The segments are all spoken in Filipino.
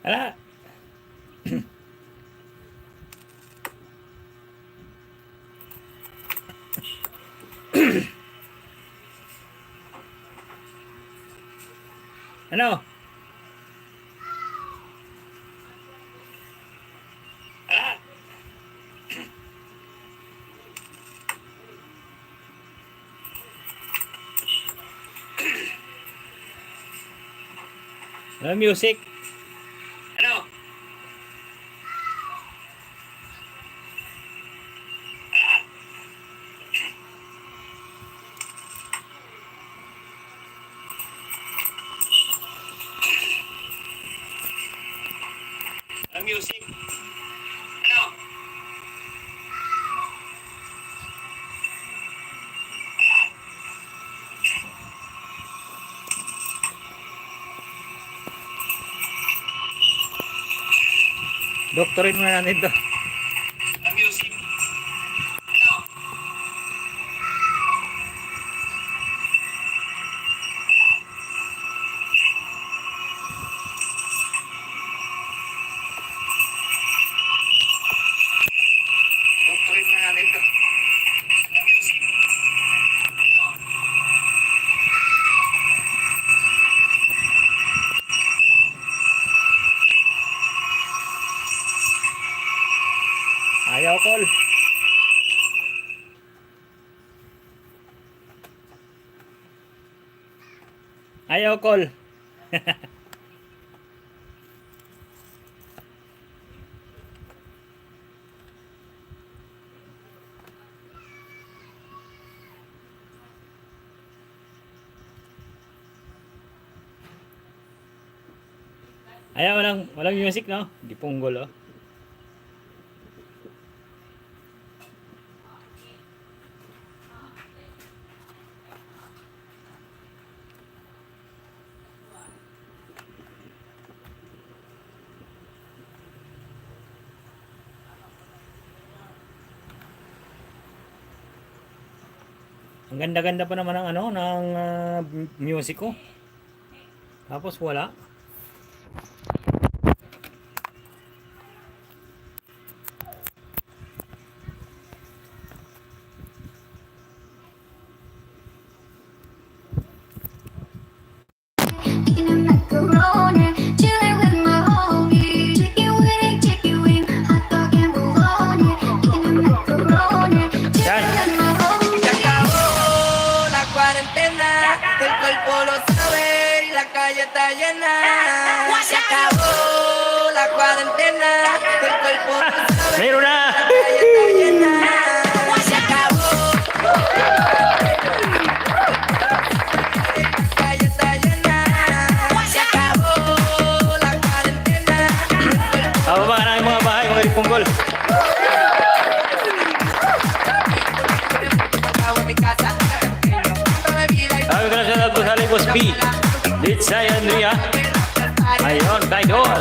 Ala. Ano? Ala. Ano music? Ano? Ano music? Ano? Doktorin mo na natin to. Ano music? Ano? Doktorin mo na natin to. Ano music? Ano? Ayaw call. Ayaw call. Ayaw, walang music, no? Di punggol, oh. Ang ganda-ganda pa naman ng music ko. Tapos wala. Está llena, se acabó la cuarentena, el cuerpo lo sabe, Meron na! la calle está llena, se acabó. La calle está llena, se acabó la cuarentena, Pababa ka na yung mga bahay kung may punggol. acabo en mi casa, me vi la Sabi ko na siya nagpasali ko B. Litsay Andrea. Ayun, kay Dol.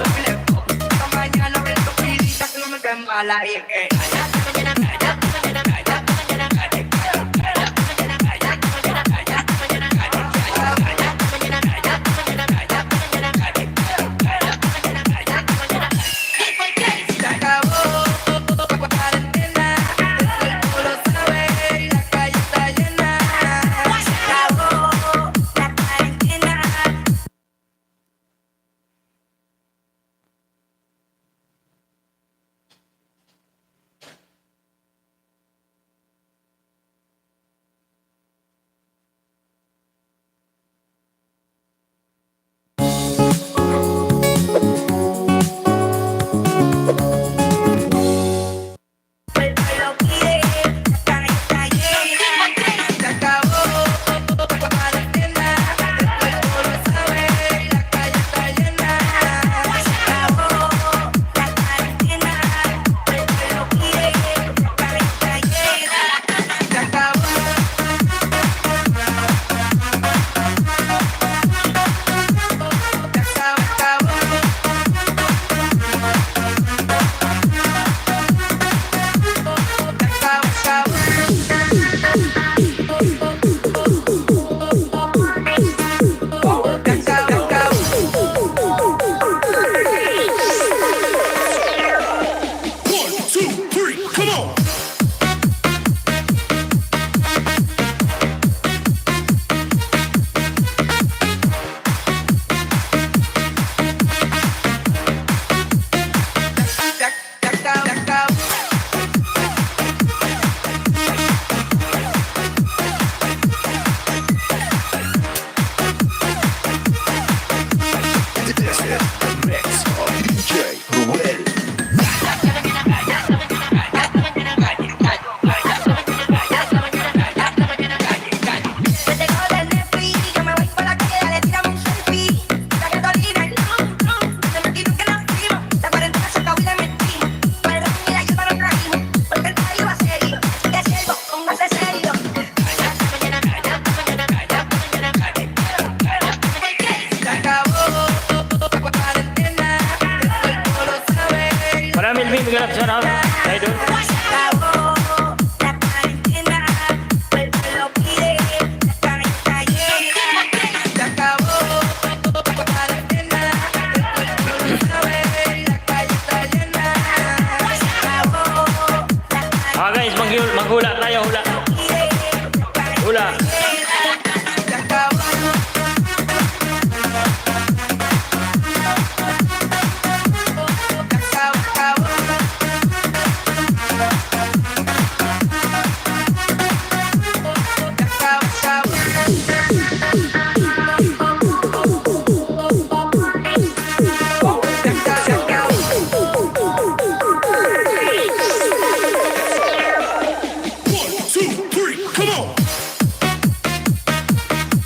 mañana me topilita que no me ven mala y que se acabó la cuarentena, el cuerpo lo sabe y la calle está llena. Se acabó la cuarentena.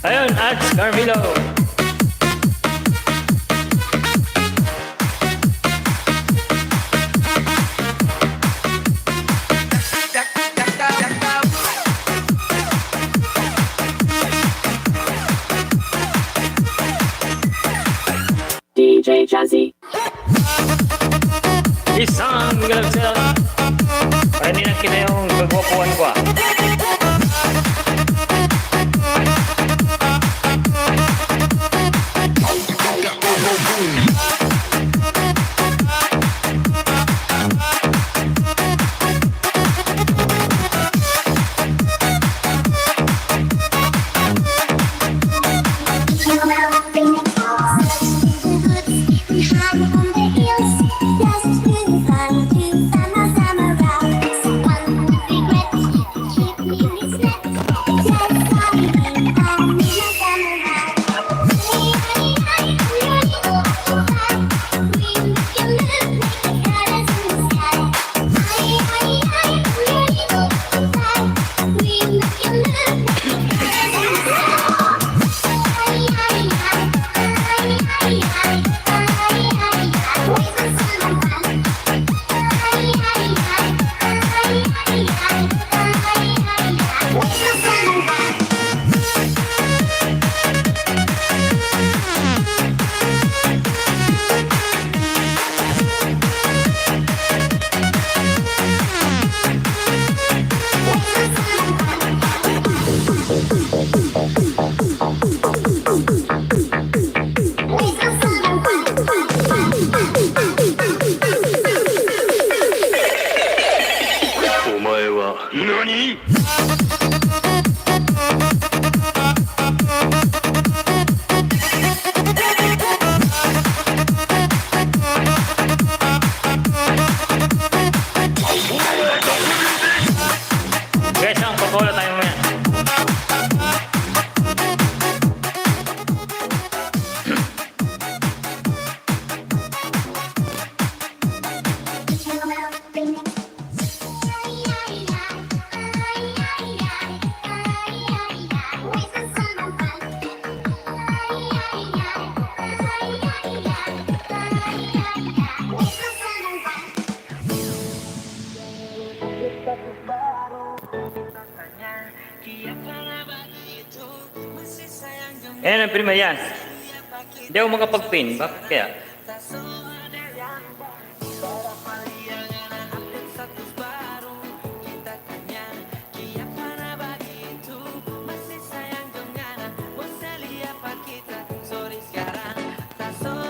Ayun, at Carmelo. DJ Jazzy. Isang galagsa. Para hindi na kita yung kagwapuan ko. Guys, ang pabola tayo mo yan. Ayan ang prima yan. Hindi ako makapag-pin. Bakit kaya?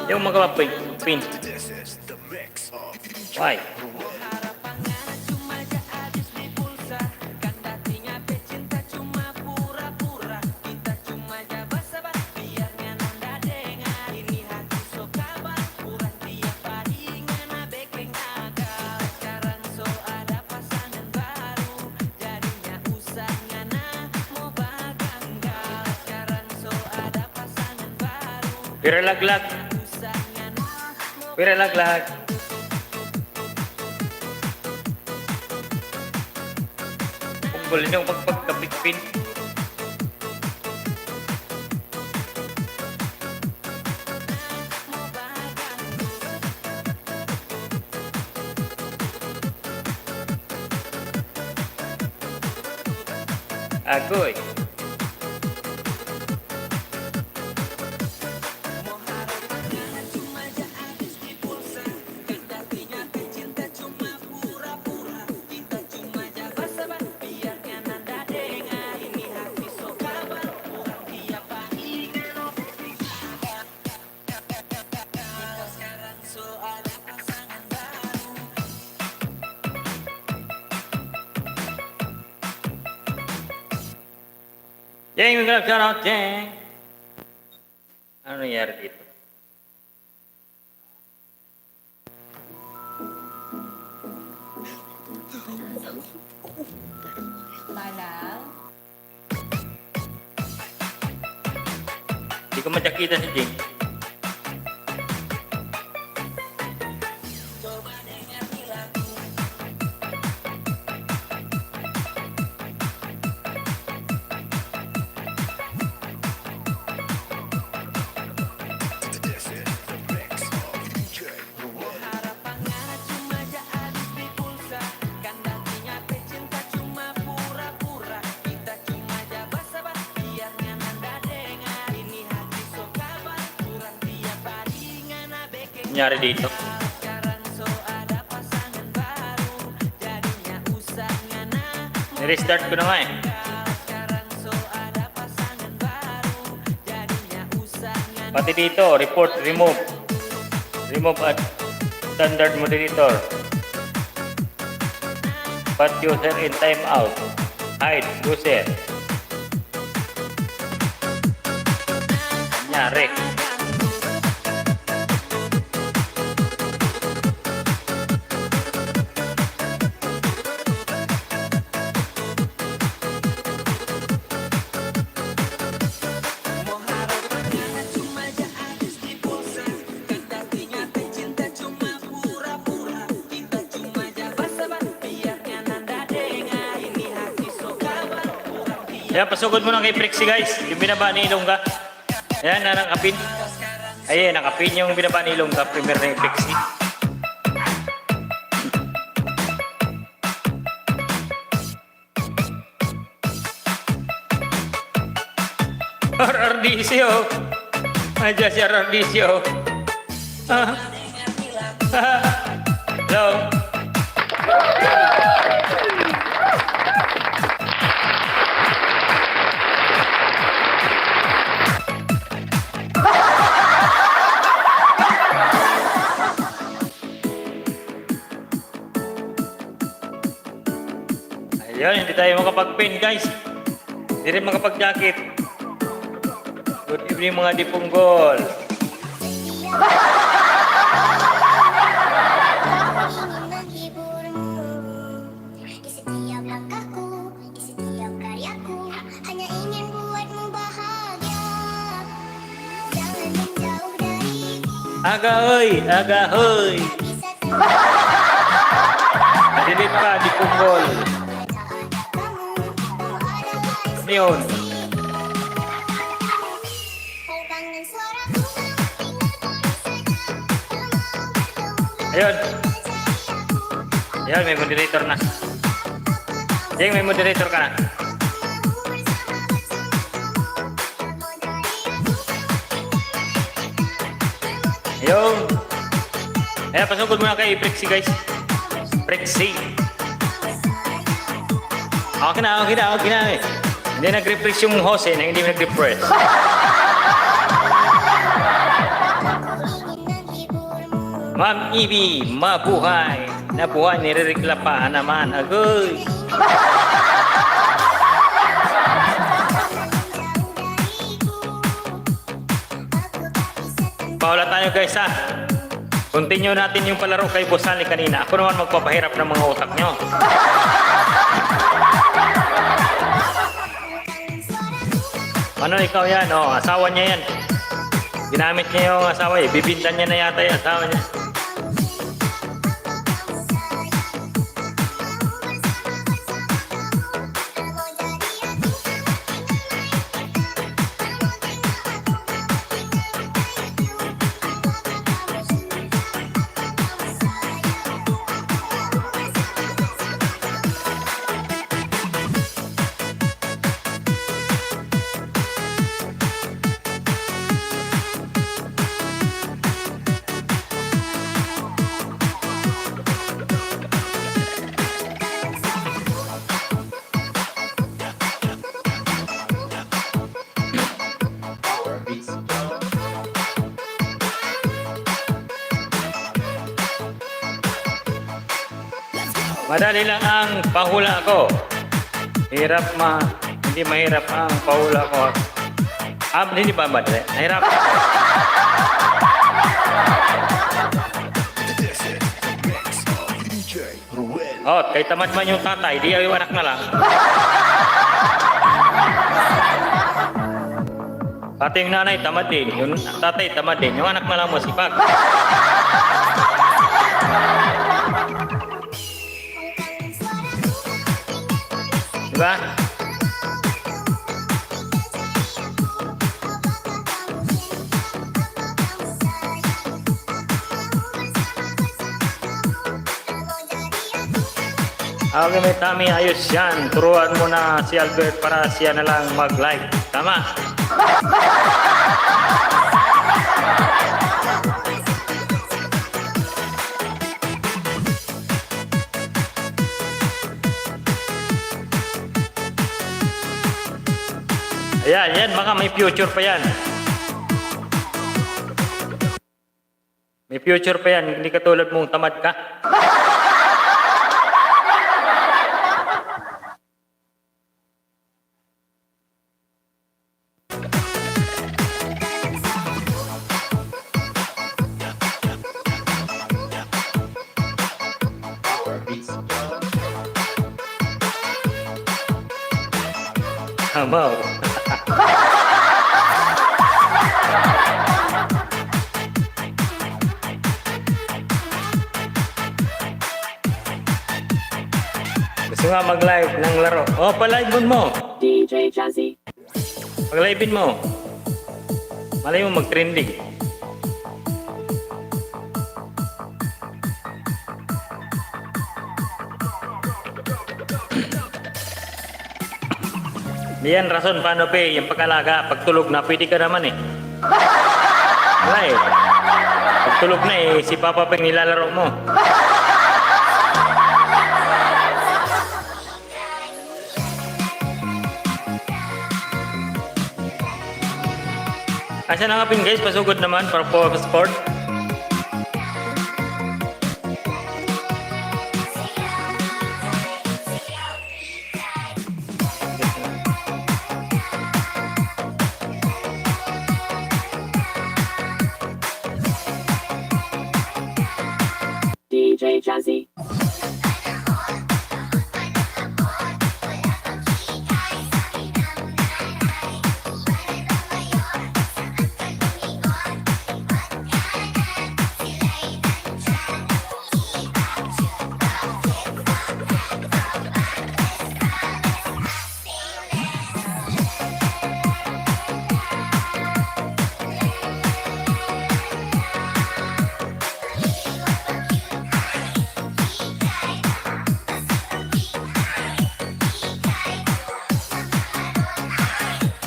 Hindi ako makapag-pin. Why? Pira laglag. Pira laglag. Punggol niyo pagpagkapitpin. Agoy. Jeng, magkakaroon, Jeng. Ano nangyari dito? Manang? Hindi ko majakita si Jeng. nangyari dito? Restart ko na nga eh. Pati dito, report, remove. Remove at standard moderator. Put user in timeout. Hide user. Nangyari. Yan, pasugod mo na kay Prexy guys. Yung binaba ni Ilongga. Ayan, nakapin. Ayan, nakapin yung binaba ni Ilongga. Premier na yung Prexy. RRDC oh. Aja si RRDC oh. Hello. Ayun, hindi tayo makapag-pin guys. Hindi rin makapag-jacket. Good evening mga dipunggol. Aga hoy, aga hoy. Dilit pa dipunggol. Yun. Ayun. Ayun, may moderator na. Jeng, may moderator ka na. Ayun. Ayan, pasugod muna kay Prexy guys. Prexy. Okay na, okay na, okay na eh. Hindi nag-refresh yung host eh, hindi nag-refresh. Ma'am Ibi, mabuhay. Nabuhay, nire-regla pa naman. Agoy. Paula tayo guys ha. Continue natin yung palaro kay Boss Ali kanina. Ako naman magpapahirap ng mga utak nyo. Ano ikaw yan? Oh, asawa niya yan. Ginamit niya yung asawa eh. Bibintan niya na yata yung asawa niya. Madali lang ang pahula ko. Hindi mahirap ang pahula ko. Hindi ba madali? Mahirap. Oh, kay tamad man yung tatay, di yung anak na lang. Pati yung nanay, tamad din. Yung tatay, tamad din. Yung anak na lang mo, sipag. Diba? Okay, may Tami, ayos yan. Turuan mo na si Albert para siya na lang mag-like. Tama? yan, baka may future pa yan. May future pa yan, hindi katulad mong tamad ka. Amaw. Gusto nga mag-live ng laro. Oh, pa-live mo. DJ Jazzy. Pag-livein mo. Malay mo mag-trending. Diyan rason paano pe, yung pag-alaga, pagtulog na, pwede ka naman eh. Wala eh. Pagtulog na eh, si Papa Peng nilalaro mo. Asa na nga pin guys, pasugod naman para po sport. DJ Jazzy.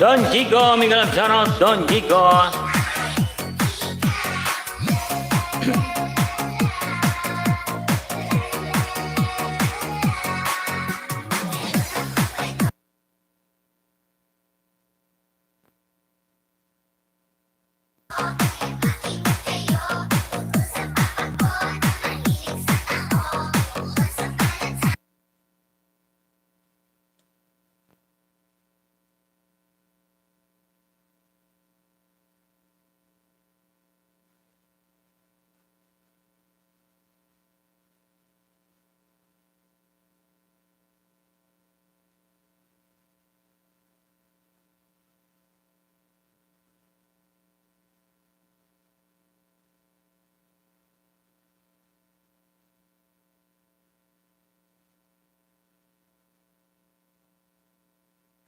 Don Gigo, Miguel Anzano, Don Gigo.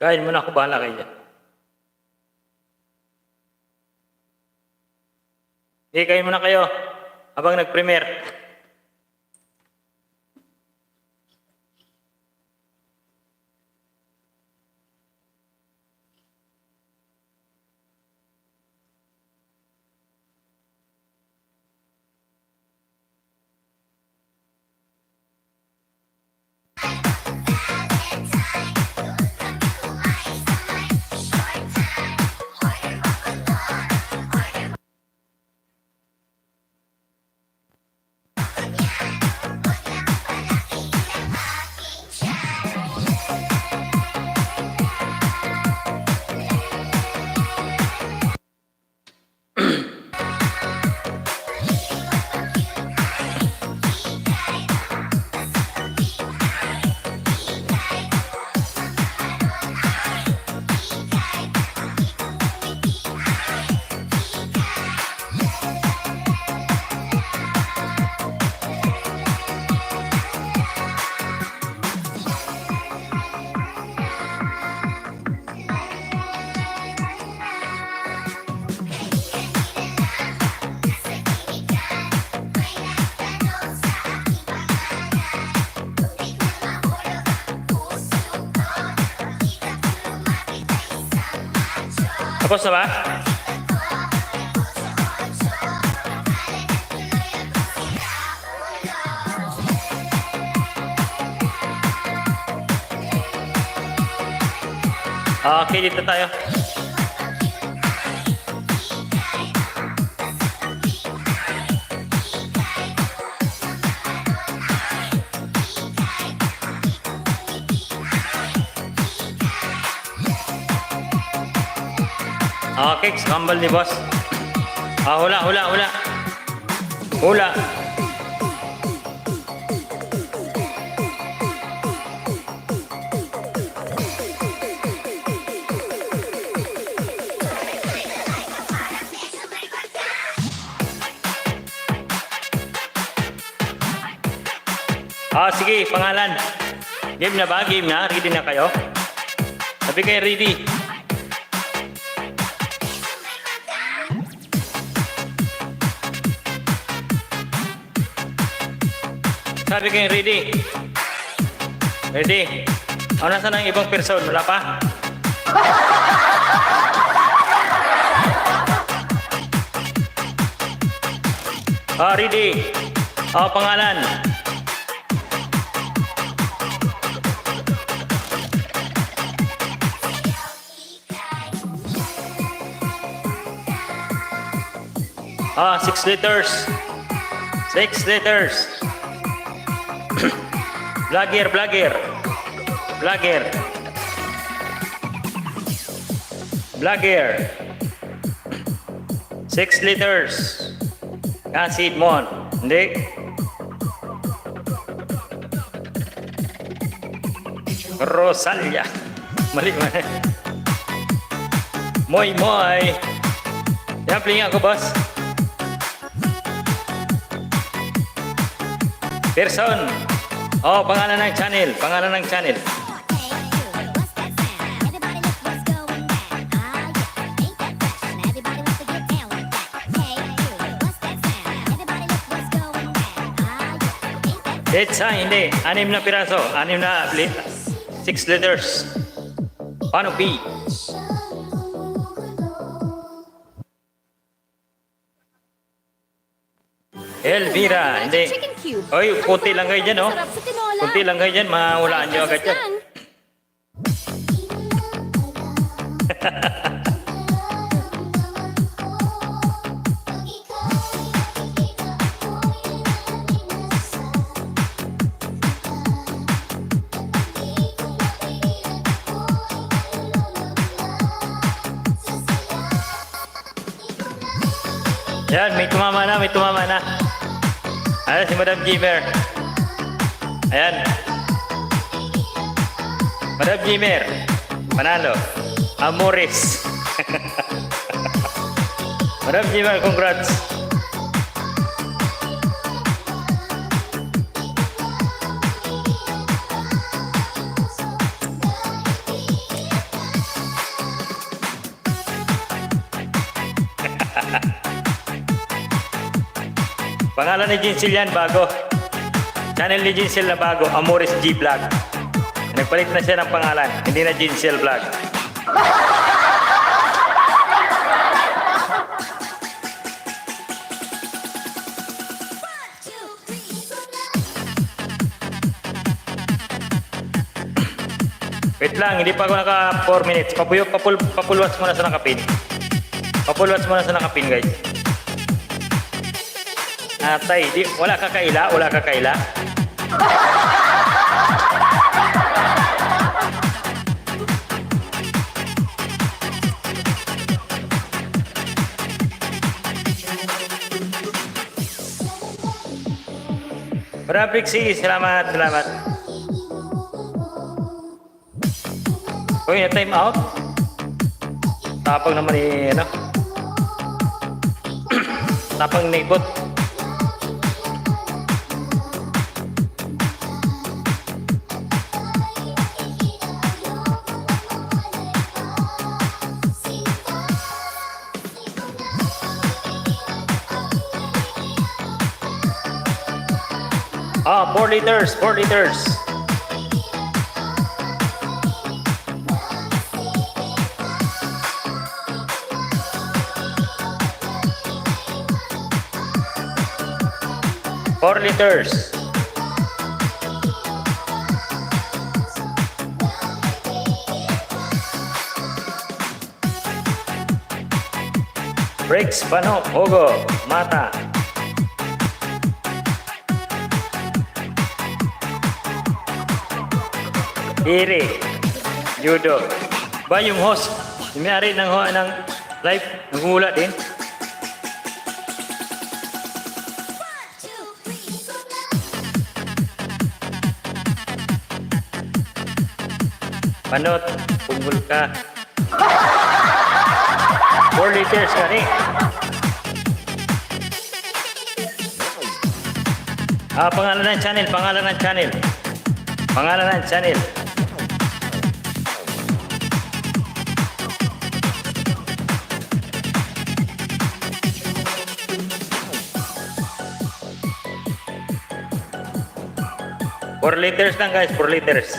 Kain muna ako, bahala kayo dyan. Sige, kain muna kayo habang nag-premiere. Tapos na ba? Okay, dito tayo. Okay, kambal ni boss. Hula. Hula. Sige, pangalan. Game na ba? Game na? Ready na kayo? Sabi kayo ready. Sabi kayo ready. Ready. Nasaan ang ibang person? Wala pa? Ready. Pangalan. Six letters. Vlogger. 6 letters. Kasid Mon. Hindi. Rosalia. Mali. Moy. Yampling ako, boss. Person. Pangalan ng channel. Letsa, hindi. 6 na piraso. 6 letters. Paano B? Elvira, hindi. Chicken cube. Oy, kunti lang kayo dyan, oh. Sarap sa tinola. Kunti lang kayo dyan, mahulaan nyo agad yan. Yan, may tumama na. Ayan, si Madam Jimmer. Ayan. Madam Jimmer. Panalo. Amores. Madam Jimmer, congrats. Pangalan ni Jinsel yan, bago. Channel ni Jinsel na bago, Amores G Vlog. Nagpalit na siya ng pangalan, hindi na Jinsel Vlog. Wait lang, hindi pa ako naka 4 minutes. Papulwas muna sa nakapin. Guys. Atay, wala ka kaila. Brapixi, salamat. Uy, na-time out. Tapang naman tapang naibot. Ah, 4 liters, 4 liters. Four liters. Brakes, pano, ogo, mata. Iri, judo. Ba yung host, yung may-ari ng Live, nagmumula din. Panot, punggol ka. 4 liters ka ni. Pangalan ng channel, pangalan ng channel. Pangalan ng channel. Four liters lang guys, 4 liters.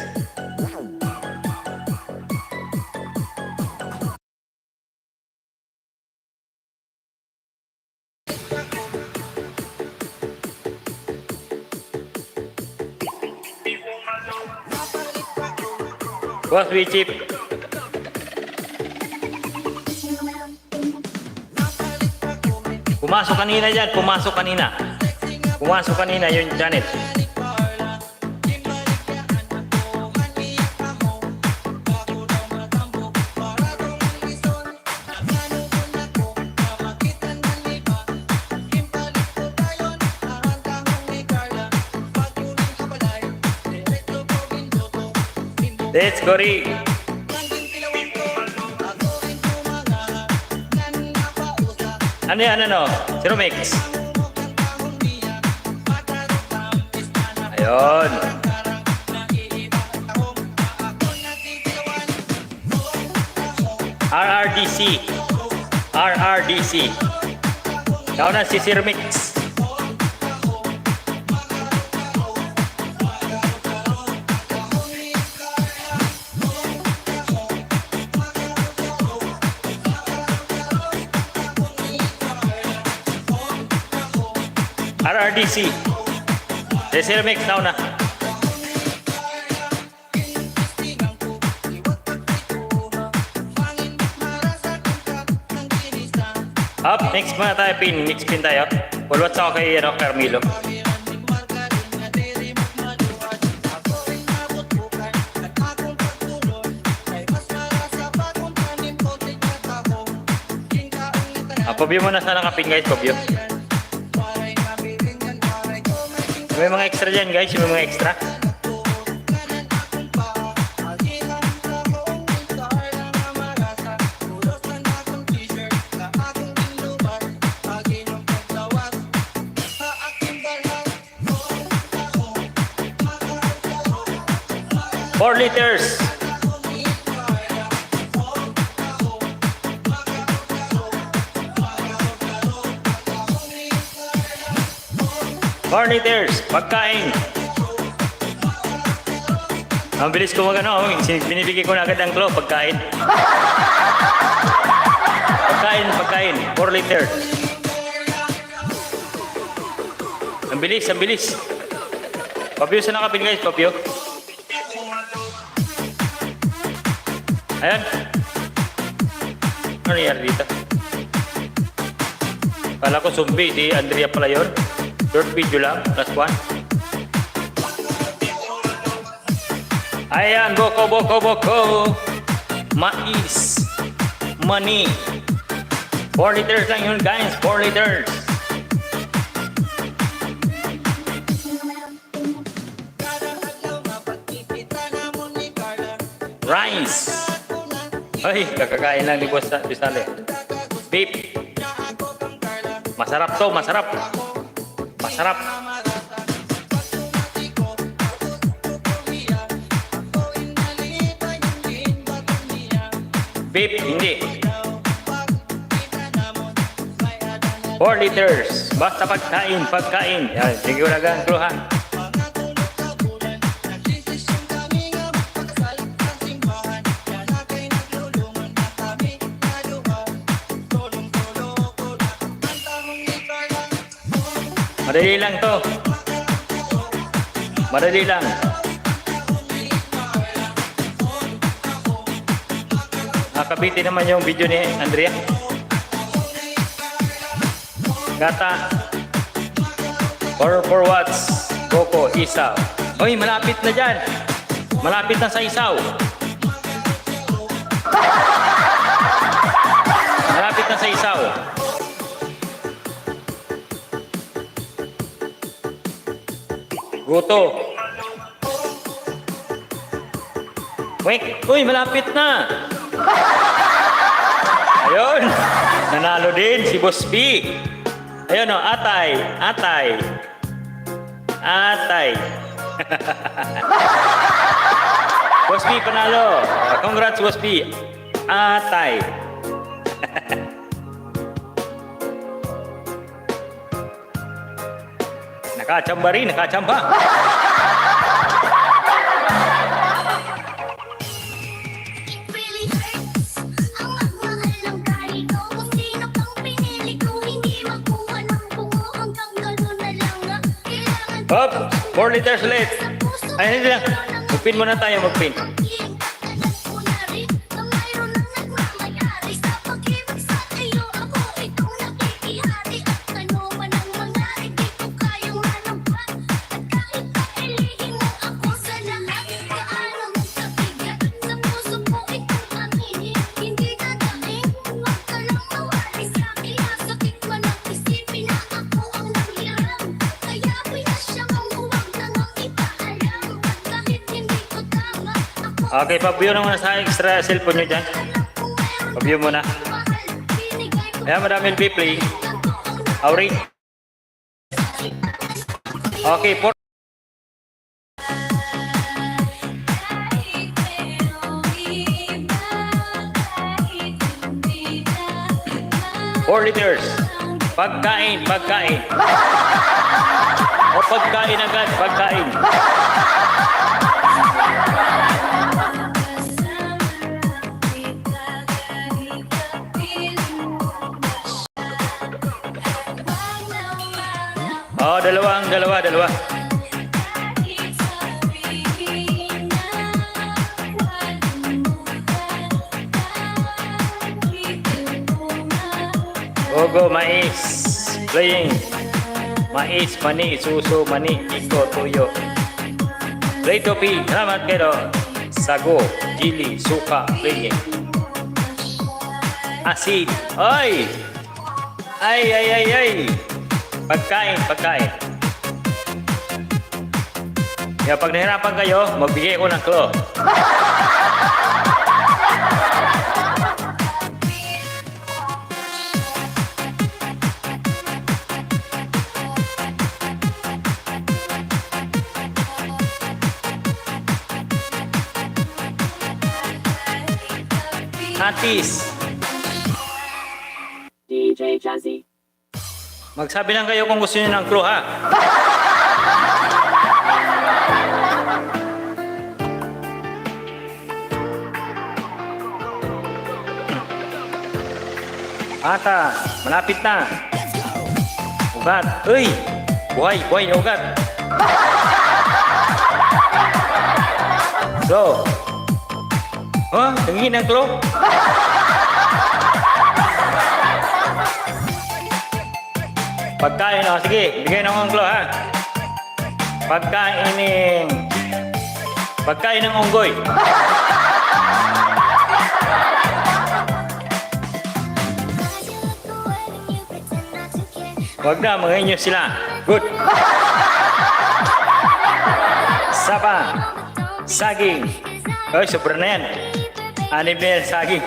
Boss, we chip. Pumasok kanina dyan, pumasok kanina. Pumasok kanina yung channel. Let's go, Rick. Ano yan, ano? Zero mix. Ayun. RRDC. RRDC. Ikaw na si Zero Mix. RRDC. Zero Mix now na. Up, mix muna tayo pin. Mix pin tayo. Pulwat sa ako kay Carmelo. Pabyo mo na sana kapin guys, pabyo. May mga extra dyan guys, may mga extra. Four liters. Liters, pagkain. Ang bilis ko magano, binibigay ko na agad ang clue, pagkain. Pagkain, 4 liters. Ang bilis, ang bilis. Pabyo sa nakapin guys, pabyo. Ayan. Ano nangyari dito? Kala ko zombie, di Andrea pala yun. Short video lang, last one. Ayan, boko, boko, boko. Mais. Money. 4 liters lang yun guys, 4 liters. Rice. Ay, kakakain lang ni Boss Bisale. Beef. Masarap to, masarap. Masarap. Beef, hindi. 4 liters. Basta pagkain, pagkain. Yan, sige ko lang ang kluhan. Madali lang to. Madali lang. Nakabitin naman yung video ni Andrea. Gata. 4 watts. Coco, isaw. Hoy, malapit na dyan. Malapit na sa isaw. Malapit Goto. Wait, uy, malapit na. Ayun, nanalo din si Boss B. Ayun o, atay, atay. Atay. Boss B, panalo. Congrats, Boss B. Atay. Nakachamba rin, nakachamba. Really hurts ang magmahal ng ganito. Kung sino pang pinili ko, hindi makuha ng bungo. Hanggang gano'n na lang nga. Kailangan Hop, 4 liters ulit. sa puso. Ay, hindi na. Magpin muna tayo, magpin. Alam ko na rin na mayroon ng nagmamayari sa pag-ibig sa iyo. Ako itong nakikihari at ano man ang mangyari, di ko kayang manampan. At kahit pailihin mo ako sa lahat, gaano mo kabigat sa puso ko itong aminin. Hindi dadating, huwag ka lang mawari sa akin. Sakit man ang isipin na ako ang nanghiram. Kaya pinasya mong huwag na nang ipaalam. At kahit hindi ko tama, ako Okay, pabyo naman sa extra cellphone nyo dyan. Pabyo muna. Ayan, Madam LB, play. Auri. Okay, 4 liters. Pagkain, pagkain. O pagkain agad, pagkain. Oh, dalawa. Gogo, mais. Playing. Mais, mani, suso, mani, iko, tuyo. Play topi, salamat kayo. Sago, chili, suka, playing. Asid. Ay! Ay! Pagkain. Kaya pag nahirapan kayo, magbigay ko ng clue. Hatis. DJ Jazzy. Magsabi lang kayo kung gusto niyo ng clue, ha? Ata, malapit na. Ugat. Uy! Buhay na ugat. So. Oh, tingin ang clue. Pagkain, oh, sige, bigay na akong clue, ha? Pagkain ng unggoy. Wag na, mga sila. Good. Sapa. Saging. Oy, sobra na yan. 6 na yan, saging.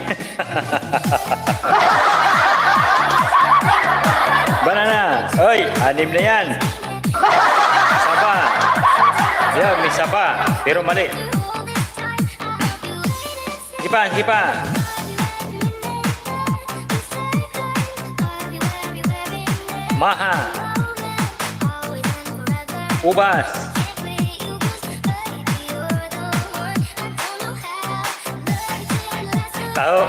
Banana. Oy, 6 na yan. Sapa. Yan, may sapa. Pero mali. Sige pa. Maha. Ubas. Tao.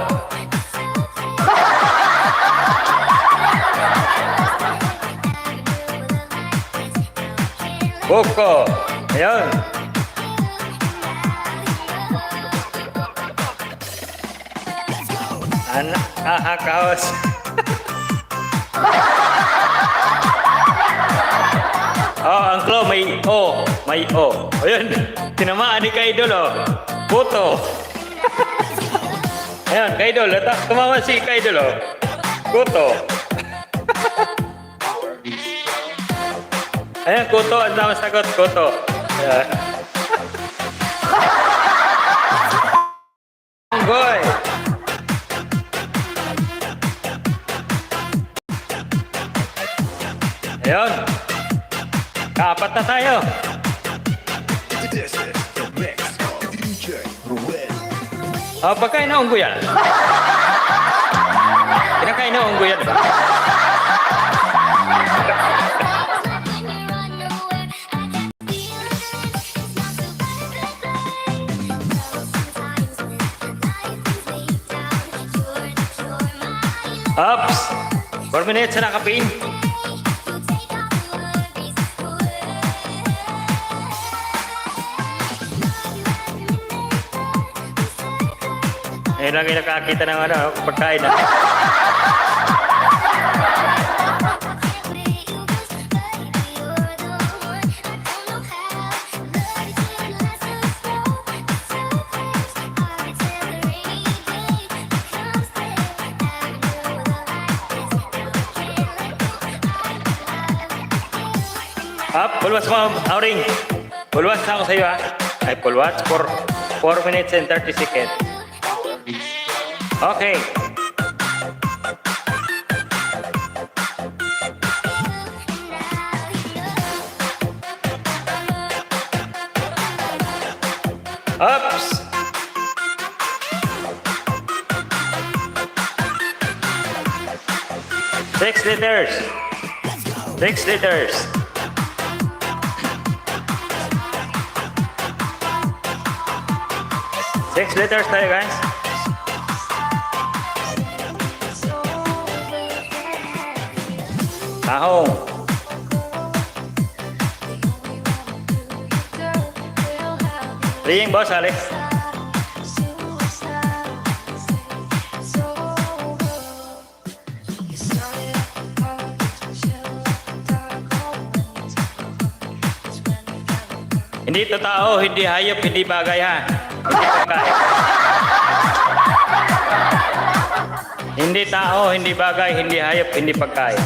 Buko. Ayun. Kaos. Oh, ang claw may O. May O. Ayun. Tinamaan ni Kaidol, oh. Puto. Ayun, Kaidol. Tumawa si Kaidol, oh. Puto. Ayan, kuto. Ang tama sagot, kuto. Ayan. Boy! Ayun. Kaapat na tayo. This is the mix of DJ Ruel. Pagkain na unggoy yan. Kinakain na unggoy yan. Ups! 4 minutes na nakapin. Ayun lang yung nakakita ng pagkain na. Pulwas mo, Auring. Pulwas na ako sa iyo, ha? Ay, pulwas for 4 minutes and 30 seconds. Okay. Ups. Six liters. 6 liters. Six liters tayo, guys. Tahong. Ring, boss, Alex. Hindi ito tao, hindi hayop, hindi bagay, ha? Hindi pagkain. Hindi tao, hindi bagay, hindi hayop, hindi pagkain.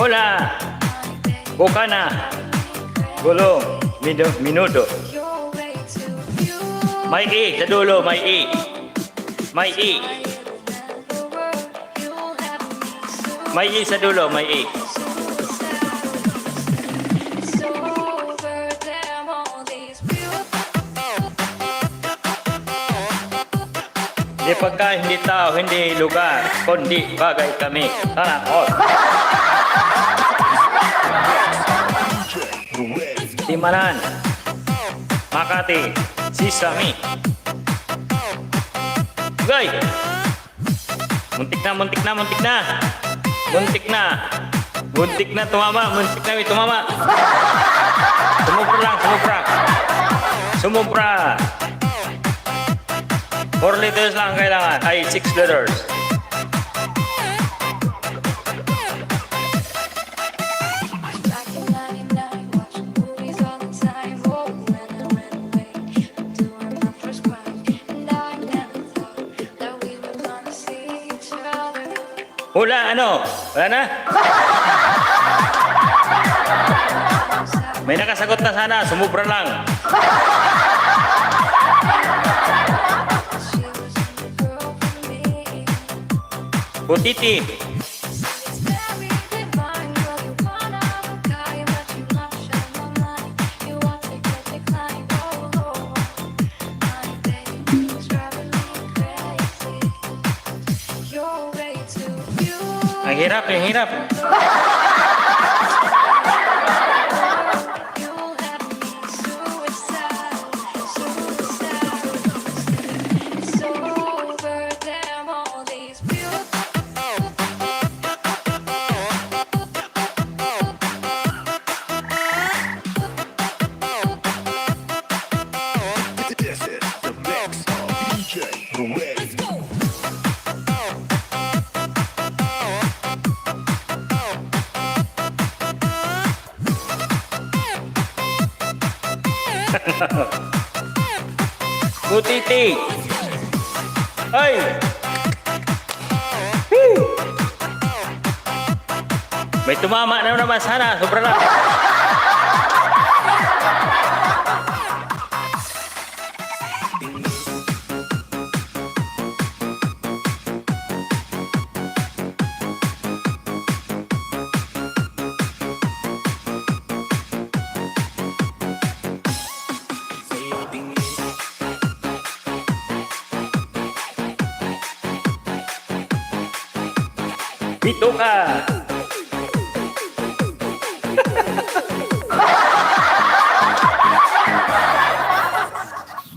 Hola! Bukana! Gulong! Minuto! May E sa dulo, may E. May E. May E sa dulo, may E. Hindi pagkain, hindi tao, hindi lugar, kundi bagay kami. Tara, on! Timanan, Makati, Sisami. Gay! Muntik na, muntik na, muntik na. Muntik na. Muntik na tumama, muntik na tumama. Sumubra lang, sumubra. Sumubra. 4 liters lang kailangan. Ay, 6 liters. Wala, ano? Wala na? May nakasagot na sana, sumubra lang. Putiti. Ang hirap, ang hirap. This is the mix of DJ Ruel. Butiti. Ay! Woo! May tumama na naman sana. Sobra lang. Dito ka.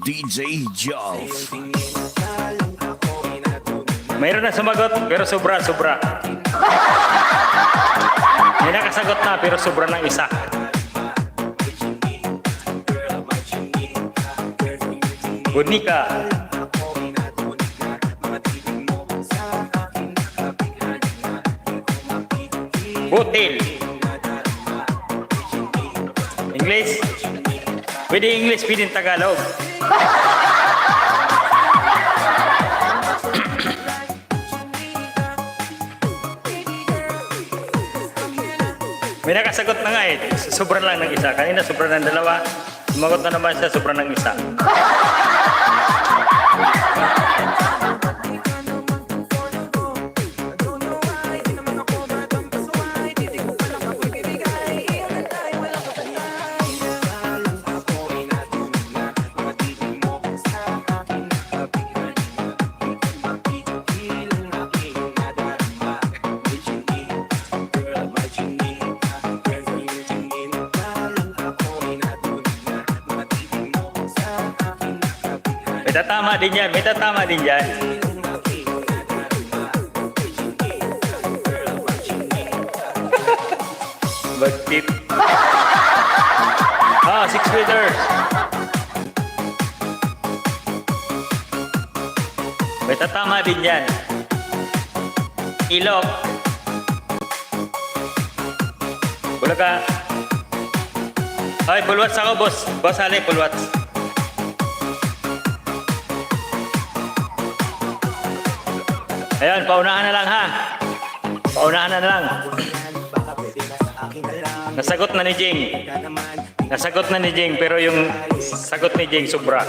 DJ Joe. Mayroon na sumagot pero sobra. May nakasagot na pero sobra ng isa. Bonika. Hotel. English. Pwede English, pwede Tagalog. May nakasagot na nga eh. Sobra lang ng isa. Kanina sobra ng dalawa. Sumagot na naman siya, sobra ng isa. May tatama din yan. May tatama din yan. Bagtit. 6 meters. May tatama din yan. Ilok. Bulaga. Ay, pulwats ako, boss. Boss Ali, pulwats. Ayan, paunahan na lang ha. Paunahan na lang. Nasagot na ni Jing. Nasagot na ni Jing, pero yung sagot ni Jing sobra.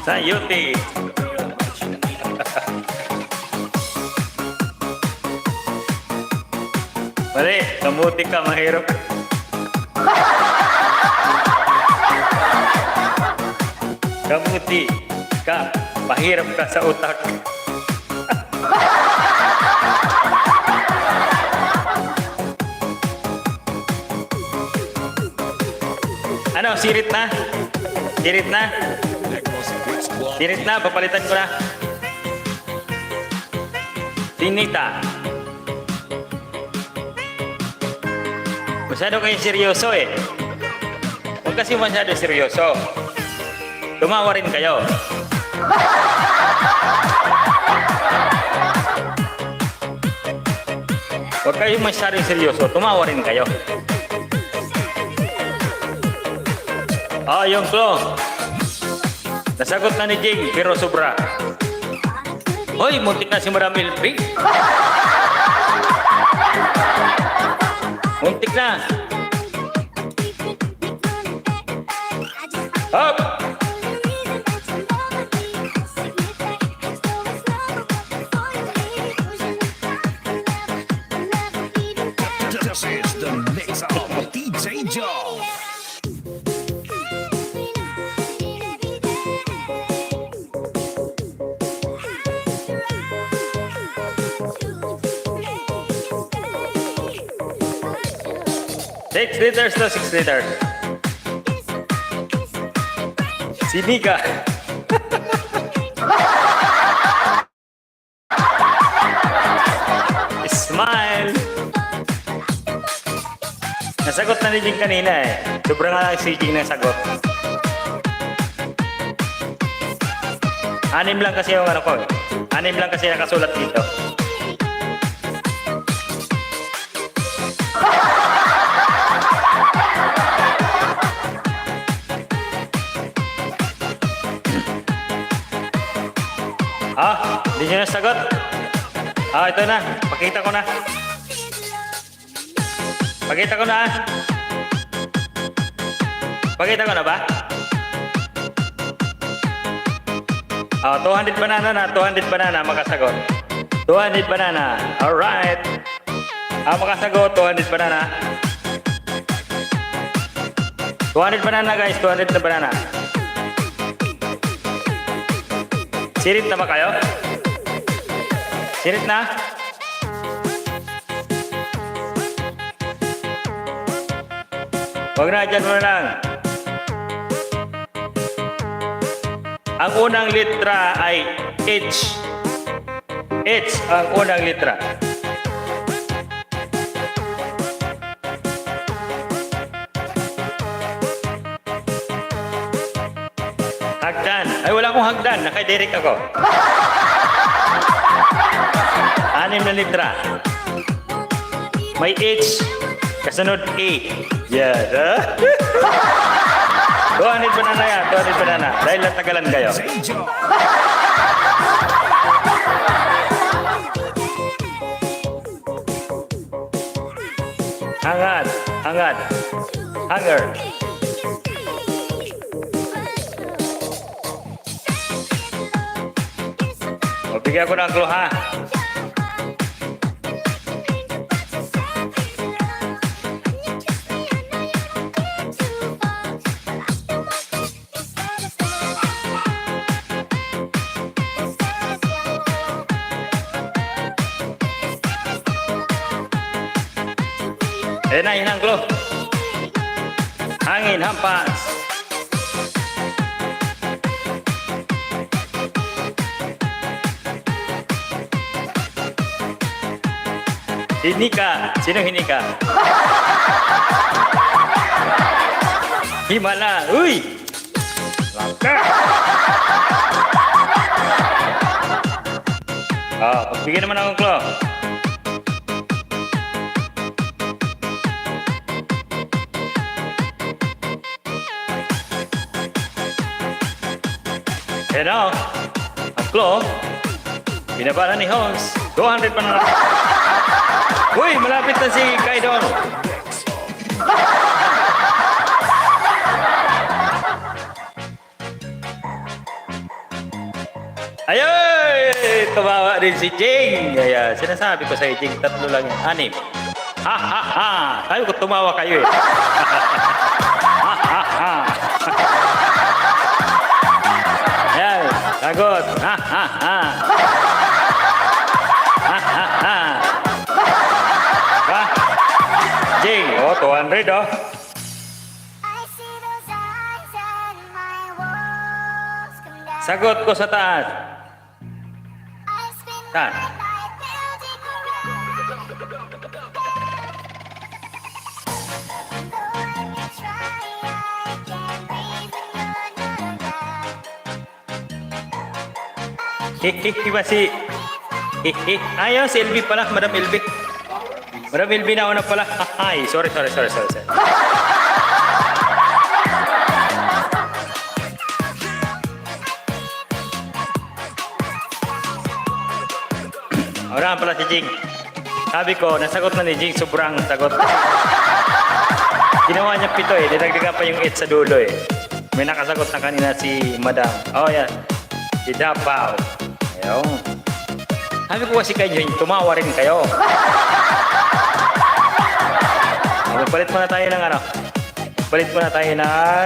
Sayuti. Mali, kamuti ka, mahirap. Kamuti ka, mahirap ka sa utak. Ano, sirit na? Sirit na? Sirit na, papalitan ko na. Tinita. Masyado kayo seryoso eh. Huwag kasi masyado seryoso. Tumawa rin kayo. Huwag kayo masyado seryoso. Tumawa rin kayo. Yung clue. Nasagot na ni Jing, pero sobra. Hoy, muntik na si Madam Elfie. Muntik na. Hop! This is the mix of DJ Joe. Six liters to 6 liters. Sinika. Smile. Nasagot na ni Jing kanina eh. Sobrang nga lang si Jing na sagot. Anim lang kasi yung ano ko. Anim lang kasi nakasulat dito. Hindi nyo nasagot? Ito na. Pakita ko na. Pakita ko na. Pakita ko na ba? 200 banana na. 200 banana makasagot. 200 banana. Alright. Makasagot. 200 banana. 200 banana guys. 200 na banana. Sirit na ba kayo? Sirit na? Huwag na, dyan muna lang. Ang unang litra ay H. H ang unang litra. Hagdan. Ay, wala akong hagdan. Naka-direct ako. 6 na litra. May H. Kasunod A. Yes. 200 banana yan. 200 banana. Dahil natagalan kayo. Hangad. Hangad. Hanger. Bigyan ko ng clue ha. Na, yun ang clue. Hangin, hampas. Hinika. Sino hinika? Himala. Uy! Langka! Pagbigyan naman akong clue. And now, ang clue, binabala ni Holmes. 200 pa na lang. Uy, malapit na si Kaidon. Ayun! Tumawa din si Jing. Kaya sinasabi ko sa Jing, 3 lang yan. 6. Ha, ha, ha. Sabi ko, tumawa kayo eh. Ha, ha, ha. Ayan, sagot. Ha, ha, ha. Ha, ha, ha. Ba? Jing, 200 oh. Sagot ko sa taas. Saan? Iba si... Ayaw, si LB pala. Madam LB. Madam LB na una pala. Ay, sorry. Wala pala si Jing. Sabi ko, nasagot na ni Jing. Sobrang sagot. Ginawa niya 7 eh. Dinagdagan pa yung 8 sa dulo eh. May nakasagot na kanina si Madam. Oh, yan. Si Dapaw. Ayaw. Sabi ko kasi kayo, tumawa rin kayo. Palit muna tayo ng ano. Palit muna tayo ng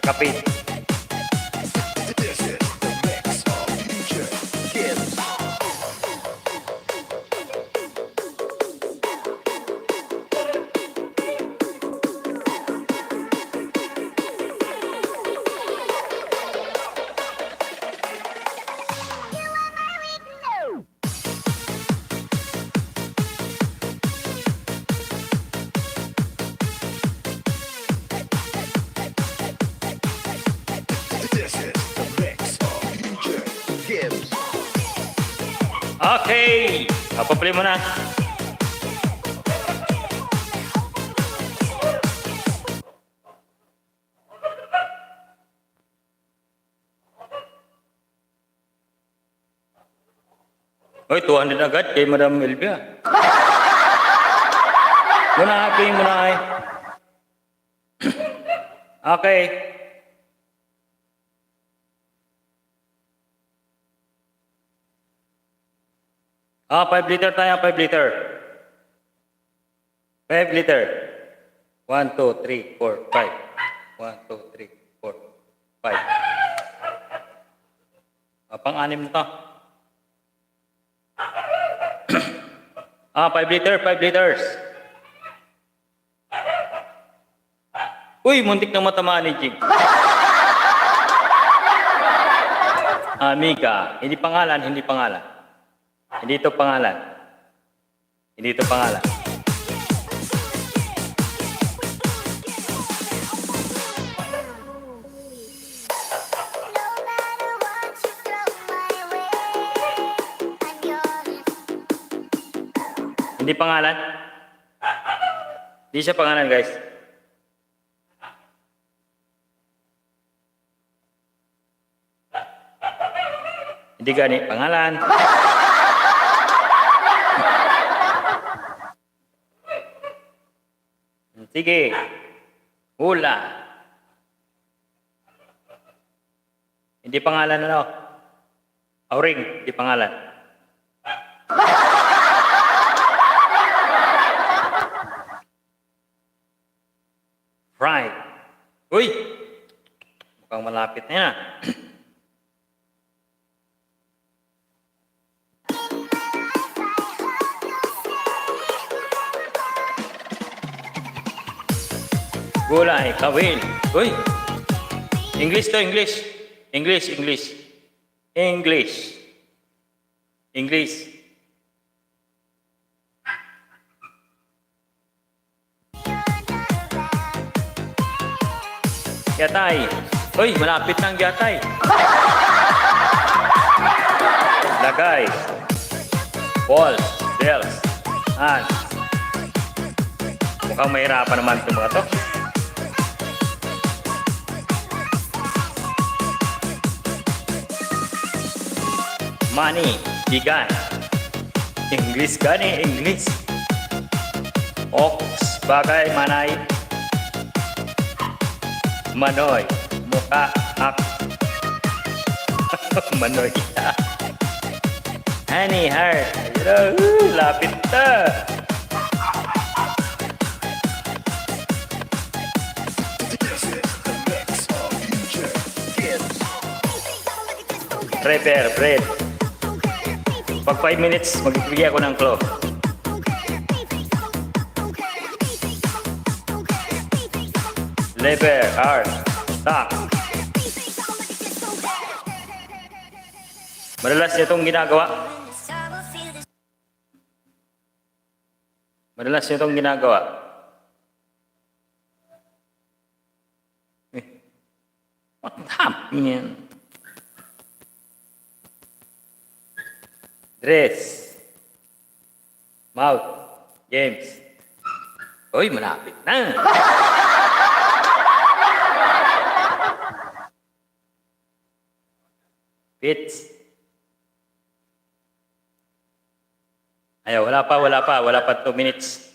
kape. This is the mix of DJ Gibbs. Okay! Papaplay mo na. Oy, 200 agad kay Madam Elvia. Muna, play muna ay. Okay. Ah, 5 liter tayo, 5 liter. 5 liter. 1, 2, 3, 4, 5. 1, 2, 3, 4, 5. Ah, pang-anim na to. Ah, 5 liter, 5 liters. Uy, muntik na matamaan ni Jig. Amiga, hindi pangalan, hindi pangalan. Hindi ito pangalan. Hindi ito pangalan. Hindi pangalan? Hindi siya pangalan, guys. Hindi gani pangalan. Sige. Hula. Hindi pangalan ano? Auring, hindi pangalan. Fried. Uy! Mukhang malapit na yan. Gulay, kawil. Uy! English to, English. English, English. English. English. Yatay. Uy, malapit ng yatay. Lagay. Balls, bells, hands. Mukhang mahirapan naman itong mga to. Money, bigay. English gani, English. Ox, bagay, manay. Manoy, muka, ak. Manoy. Honey, heart. Lapit na. This is the mix of DJ Gibbs. Prepare, bread. Pag 5 minutes, magbibigay ako ng clue. Lever, heart, stock. Madalas niya itong ginagawa. Madalas niya itong ginagawa. What happened? Dress. Mouth. James. Uy, malapit na. Fits. Ayaw, wala pa 2 minutes.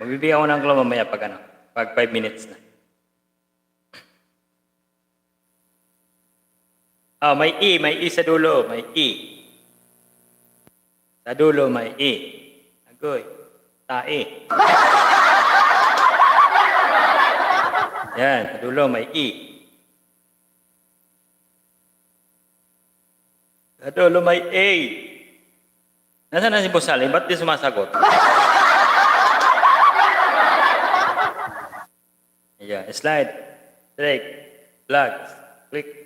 Magbibigyan ko ng clue mamaya pag 5 minutes na. Ah, may E sa dulo, may E. Sa dulo may E. Agoy, tae. Yan, sa dulo may E. Sa dulo may A. Nasaan na si Busali? Ba't di sumasagot? Ayan, slide, drag, plug, click.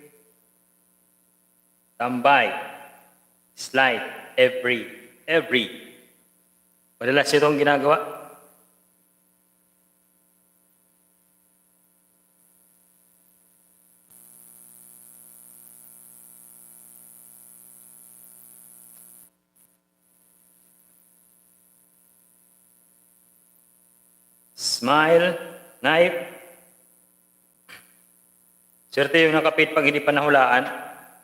Tambay, slide, every. Madalas itong ginagawa. Smile. Knife. Swerte yung nakapit pag hindi pa nahulaan.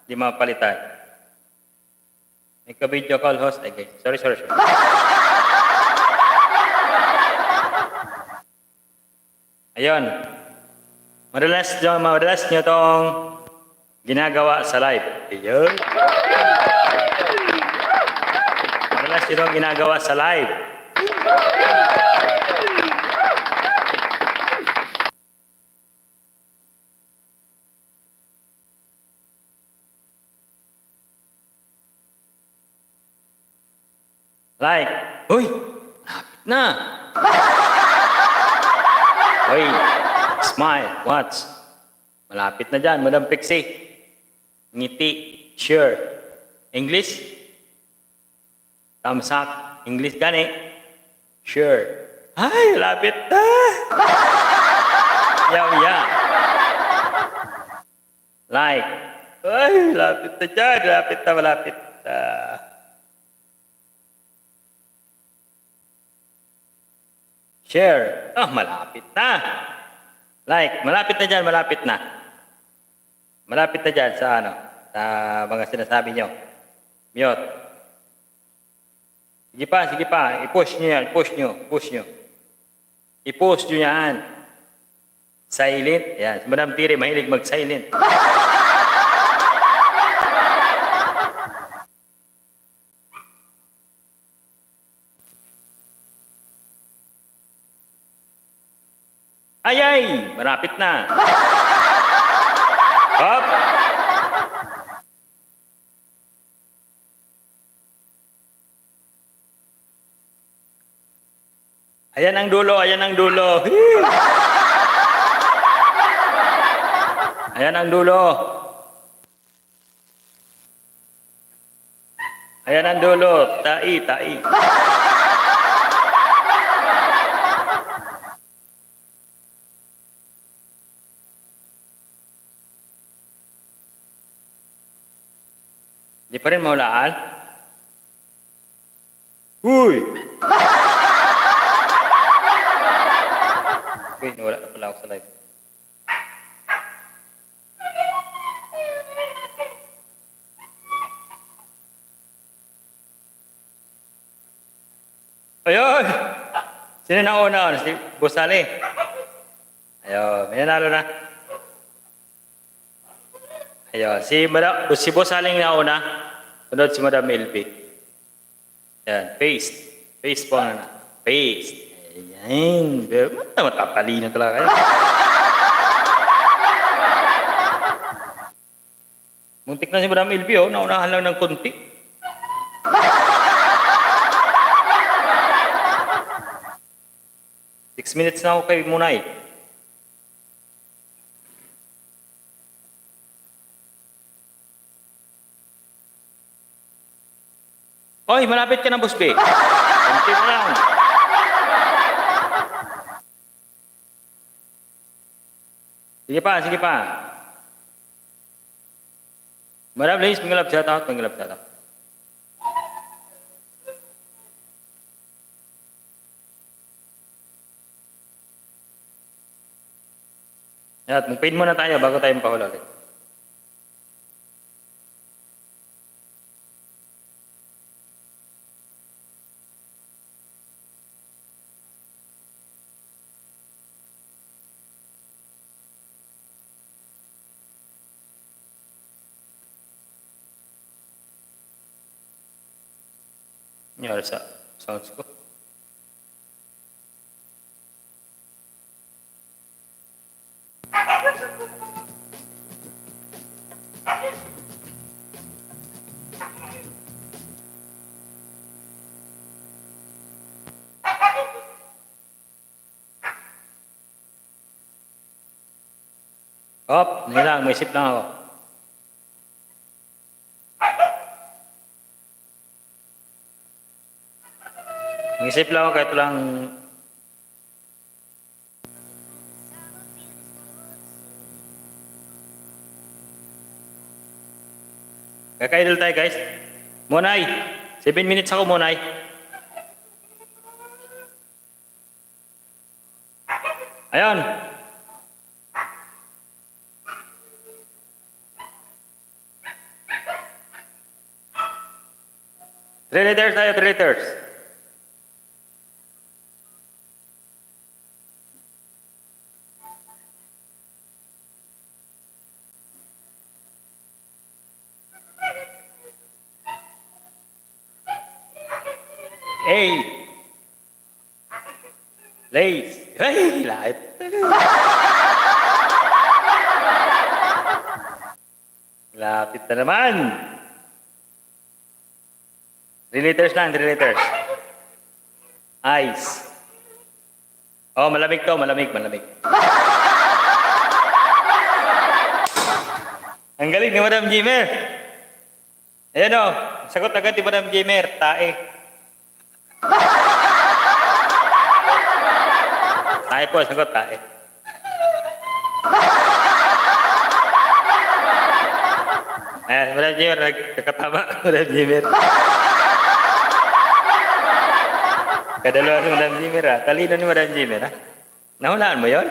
Hindi mapalitan. May ka-video call host. Okay. Sorry. Ayun. Madalas nyo tong ginagawa sa live. Ayun. Madalas nyo tong ginagawa sa live. Like, uy, lapit na. Uy, smile, watch. Malapit na dyan, Madam Pixie. Ngiti, sure. English? Thumbs up. English gani? Sure. Ay, lapit na. Yeah. Like, ay, lapit na dyan, malapit na. Share. Malapit na. Like, malapit na dyan, malapit na. Malapit na dyan sa sa mga sinasabi nyo. Mute. Sige pa. I-push nyo yan, push nyo. I-push nyo yan. Silent. Yan. Si Madam Tiri, mahilig mag-silent. Ay! Malapit na. Hop! Ayan ang dulo. Ayan ang dulo. Ayan ang dulo. Tai. Di pa rin maulaan? Uy! Uy, nawala na pala ako sa live. Ayun! Sino na una? Si Busali. Ayun, may nanalo na. Ayun, si Bosaling na una. Sunod si Madam LP. Ayan, paste. Paste po na. Paste. Ayan. Matatalino talaga kayo. Muntik na si Madam LP, oh. Naunahan lang ng konti. Six minutes na ako kay Munay. Oy, malapit ka na, Boss B. Konti mo lang. Sige pa. Madam Liz, mangalap shout out. At mag-paid muna tayo bago tayo mapahula ulit. Nangyari sa sounds ko. May isip lang ako. Isip lang ako kahit lang kakaidol tayo guys. Monay, 7 minutes ako Monay. Ayun. Three letters tayo, three letters. A. Lace. Ay, lahit. Lapit na naman. Three letters lang, three letters. Ice. Oh, malamig to, malamig, malamig. Ang galing ni Madam Jimmer. Ayan o, sagot agad ni Madam Jimmer, tae. Tae po, sagot tae. Ayan, Madam Jimmer, nagkakatama, Madam Jimmer. Kadalawa si Madam Jimmer ha. Talino ni Madam Jimmer ha. Nahulaan mo yon?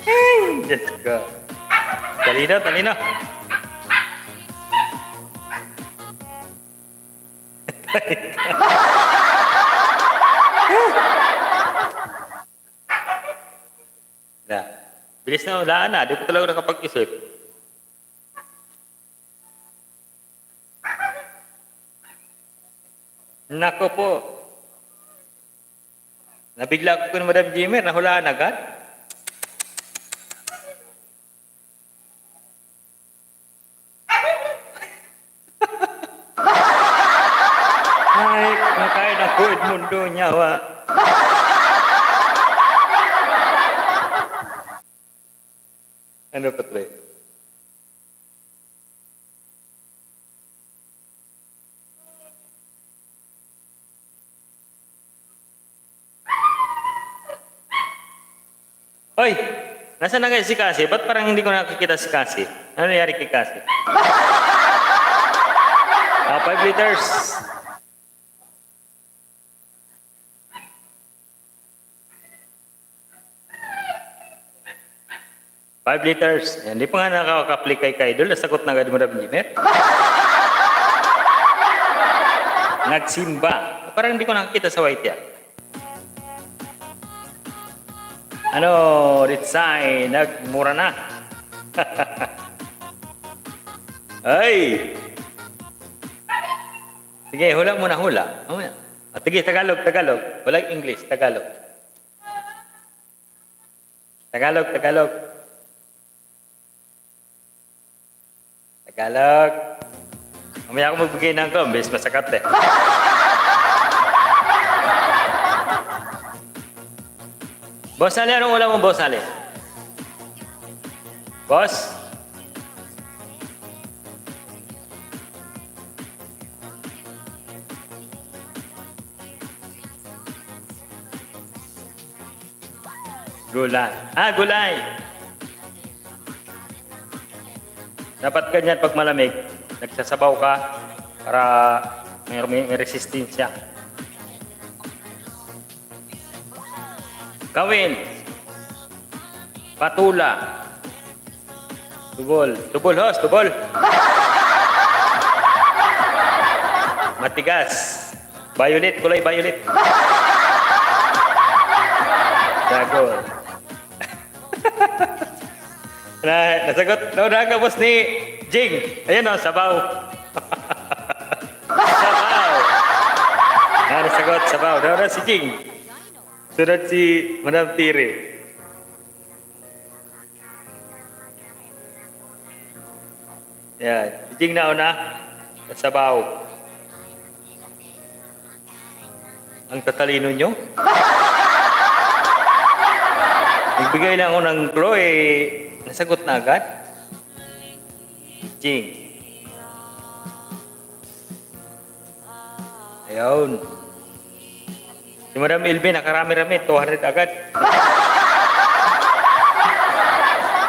Ay, Diyos ko. Talino, talino. Na, bilis na hulaan na. Di ko talaga nakapag-isip. Nako po. Nabigla ko ni Madam Jimmer, nahulaan agad. Ay, makain ako Edmundo nyawa. Ano pa ito? Hoy, nasa na kayo si Cassie? Ba't parang hindi ko nakikita si Cassie? Ano nangyari kay Cassie? 5 liters. Five liters. Hindi pa nga nakaka-apply kay Idol. Nasagot na agad mo na Jimmer. Nagsimba. Parang hindi ko nakikita sa white yan. Ano, Ritsay, nagmura na. Ay! Sige, hula muna, hula. Mamaya. Sige, Tagalog, Tagalog. Walang English, Tagalog. Tagalog, Tagalog. Tagalog. Mamaya ako magbigay ng kumbis, masakat eh. Boss Ali, anong ulam mo, Boss Ali? Boss? Gulay. Ah, gulay. Dapat ganyan pag malamig, nagsasabaw ka para may resistensya. Kawin. Patula. Tubol. Tubol, host. Tubol. Matigas. Violet. Kulay violet. Dagol. Nasagot. Nauna ka, boss ni Jing. Ayan o, sabaw. Sabaw. Nasagot, sabaw. Nauna si Jing. Sunod si Madam Tiri. Yan. Si Jing nauna. Sabaw. Ang tatalino nyo. Nagbigay lang ako ng Chloe. Nasagot na agad. Jing. Ayun. Si Madam Ilbe, nakarami-rami. 200 agad.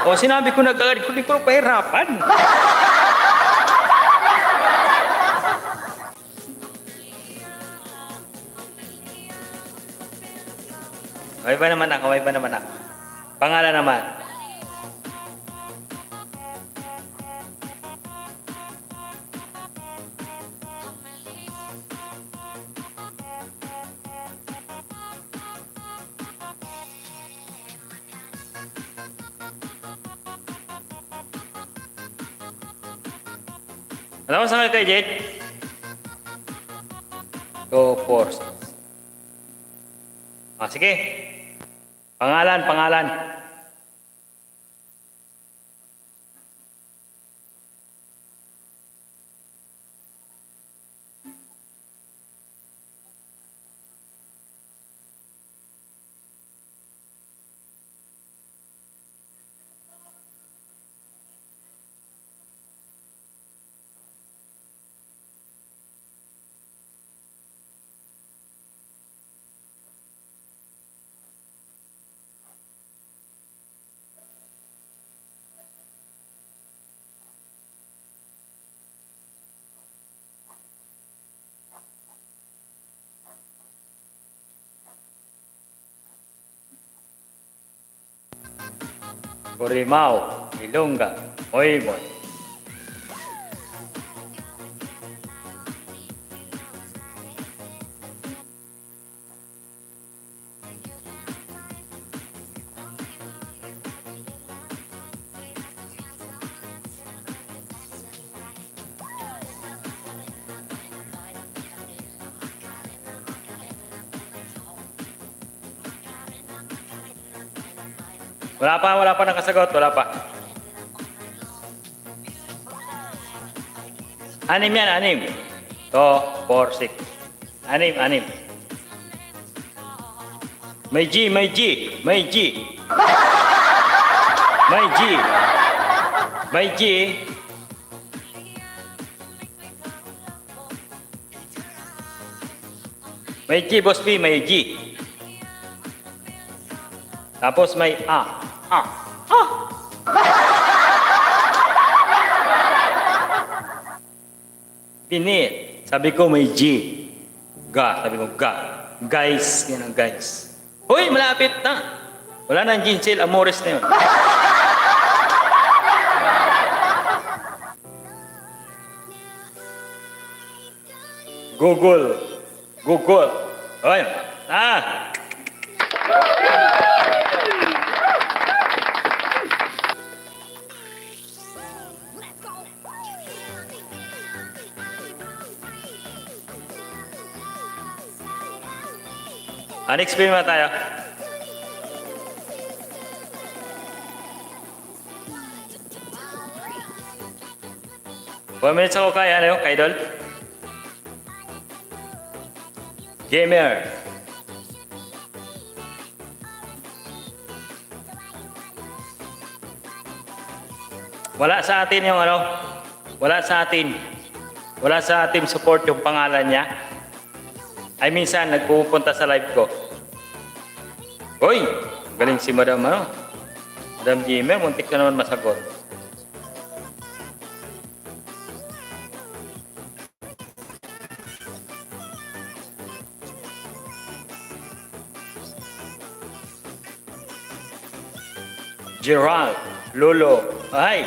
O, sinabi ko na agad. Hindi ko pahirapan. Okay ba naman ako? Okay ba naman ako? Pangalan naman. Alam mo sa kay Jet? Go force. Ah, sige. Pangalan, pangalan. Borimao, Ilongga, Moymoy. Wala pa nakasagot, wala pa. Anim yan, anim. 2, 4, 6. Anim. May G. May G. May G, Boss B, may G. Tapos may A. Pinit. Sabi ko may G. Sabi ko ga. Guys, yan ang guys. Hoy, malapit na. Wala na ang Ginsel Amores na yun. Google. Hoy. Next film na tayo. 1 minutes ako kaya, ano yung kaidol? Gamer. Wala sa atin yung ano, wala sa atin support yung pangalan niya. Ay minsan nagpupunta sa live ko. Hoy, galing si Madam ano? Madam Gamer, muntik na naman masagot. Gerald, Lolo, ay.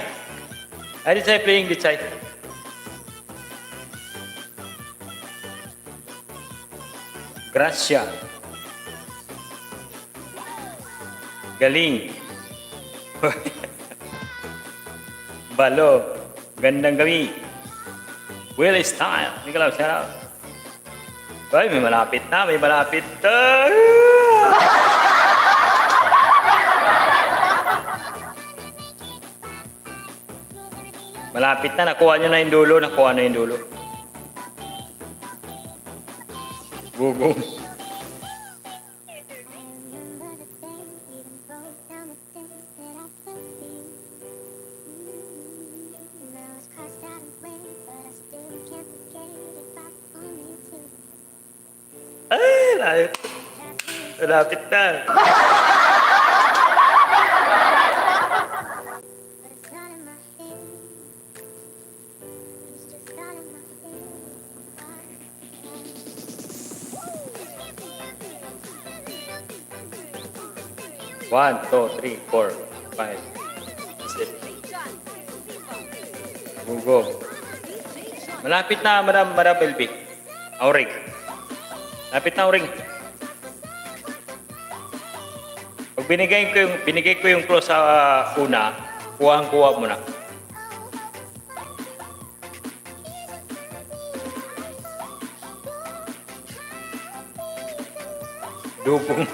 I decide playing this side. Gracia. Galing. Balo. Gandang gabi. Will style. Hindi ka lang, shout out. Ay, may malapit na. Malapit na. Nakuha nyo na yung dulo. Gugo. Ay, malapit na. 1, 2, 3, 4, 5, 6. Gugog. Malapit na, Madam Elvic. Auring. Malapit na, Auring. Pag binigay ko yung claw sa una, kuha mo na. Dugong.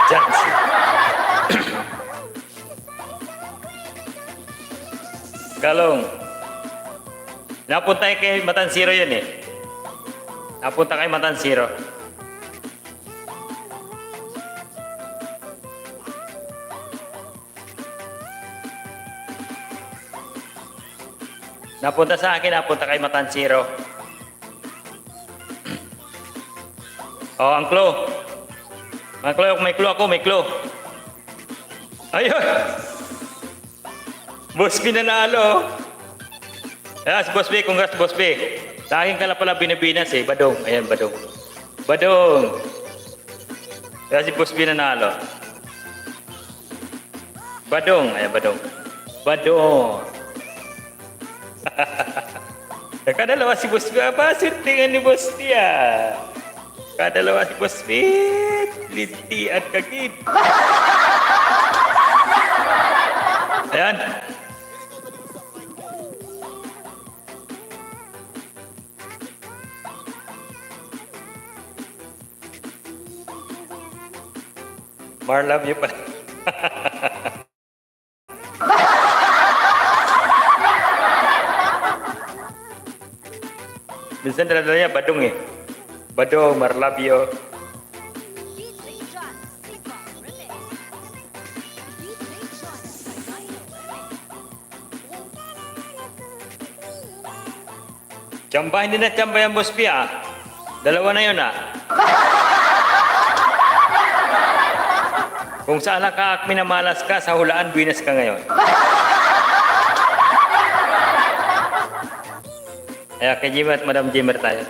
Jansi. Kalong. Napunta kay Matansiro yun eh. Napunta kay Matansiro. Napunta sa akin, napunta kay Matansiro. Oh, ang clue. Ang clue, may clue ako, may clue. Ayun! Boss B nanalo. Yes, Boss B, congrats Boss B. Sa akin ka lang pala binabinas eh, Badong. Ayan, Badong. Badong! Kaya si Boss B nanalo. Badong, ayan, Badong. Badong! Kadalawa si Boss B. Aba, sintingan ni Boss B ah. Kadalawa si Boss B. Linti at kagid. Ayan. Love you pa. Minsan dala-dalanya Badung eh. Badung, Marlabio. Chamba, hindi na chamba yung Boss B ah. Dalawa na yun ah. Kung saan ka minamalas ka, sa hulaan, binas ka ngayon. Ayan, kay Jimmer at Madam Jimmer tayo.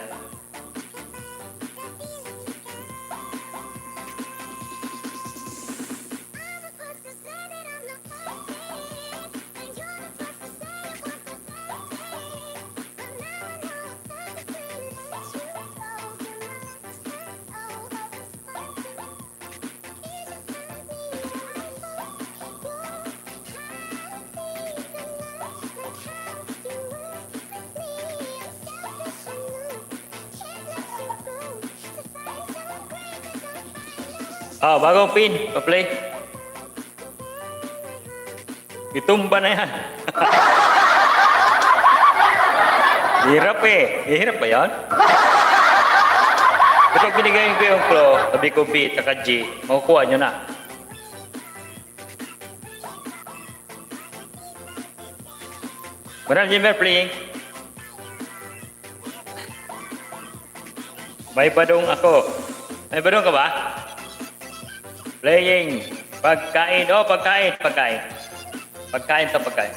Oh, bagong pin. Pa-play. Itumba na yan. Hirap eh. Hirap ba yan? Kapag binigay ko yung claw, sabi ko B, taka G, makukuha nyo na. Madam Jimmer playing. May badong ako. May badong ka ba? Playing. Pagkain. Oh, pagkain. Pagkain. Pagkain sa pagkain.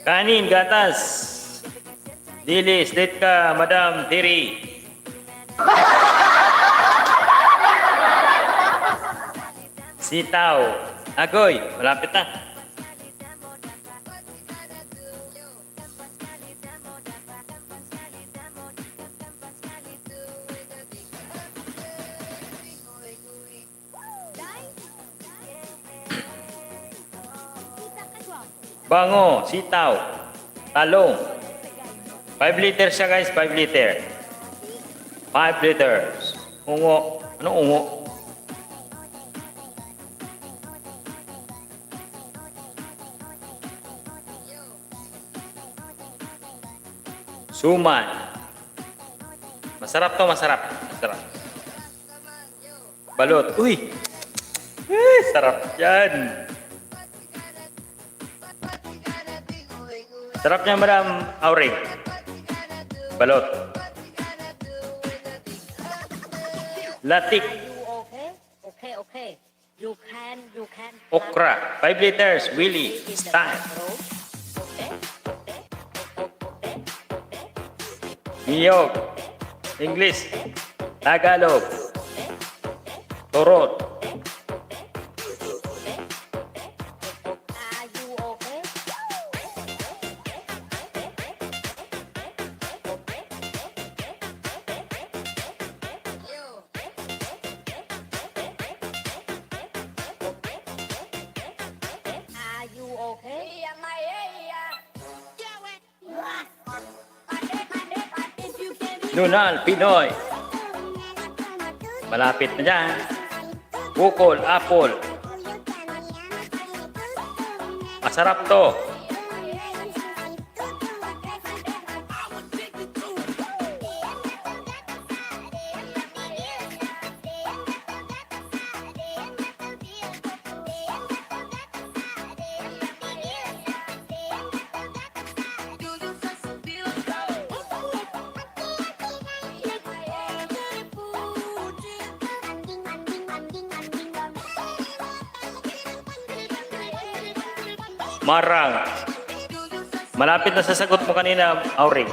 Kanin, gatas. Dilis, late ka, Madam Terry. Sitaw. Agoy, malapit na. Bango, sitaw, talong. 5 liters siya guys, 5 liter. 5 liters. Ungo. Anong ungo? Suman. Masarap to, masarap. Masarap. Balot. Uy! Sarap yan. Sarap niya, Madam Auring. Balot. Latik. Okay. You can. Okra. 5 liters. Willy. Stein. Niyog. English. Tagalog. Torot. Are you okay? Are you okay? Nunal. Pinoy. Malapit na dyan. Bukol. Apple. Masarap to. Marang. Malapit na sa sagot mo kanina, Auring.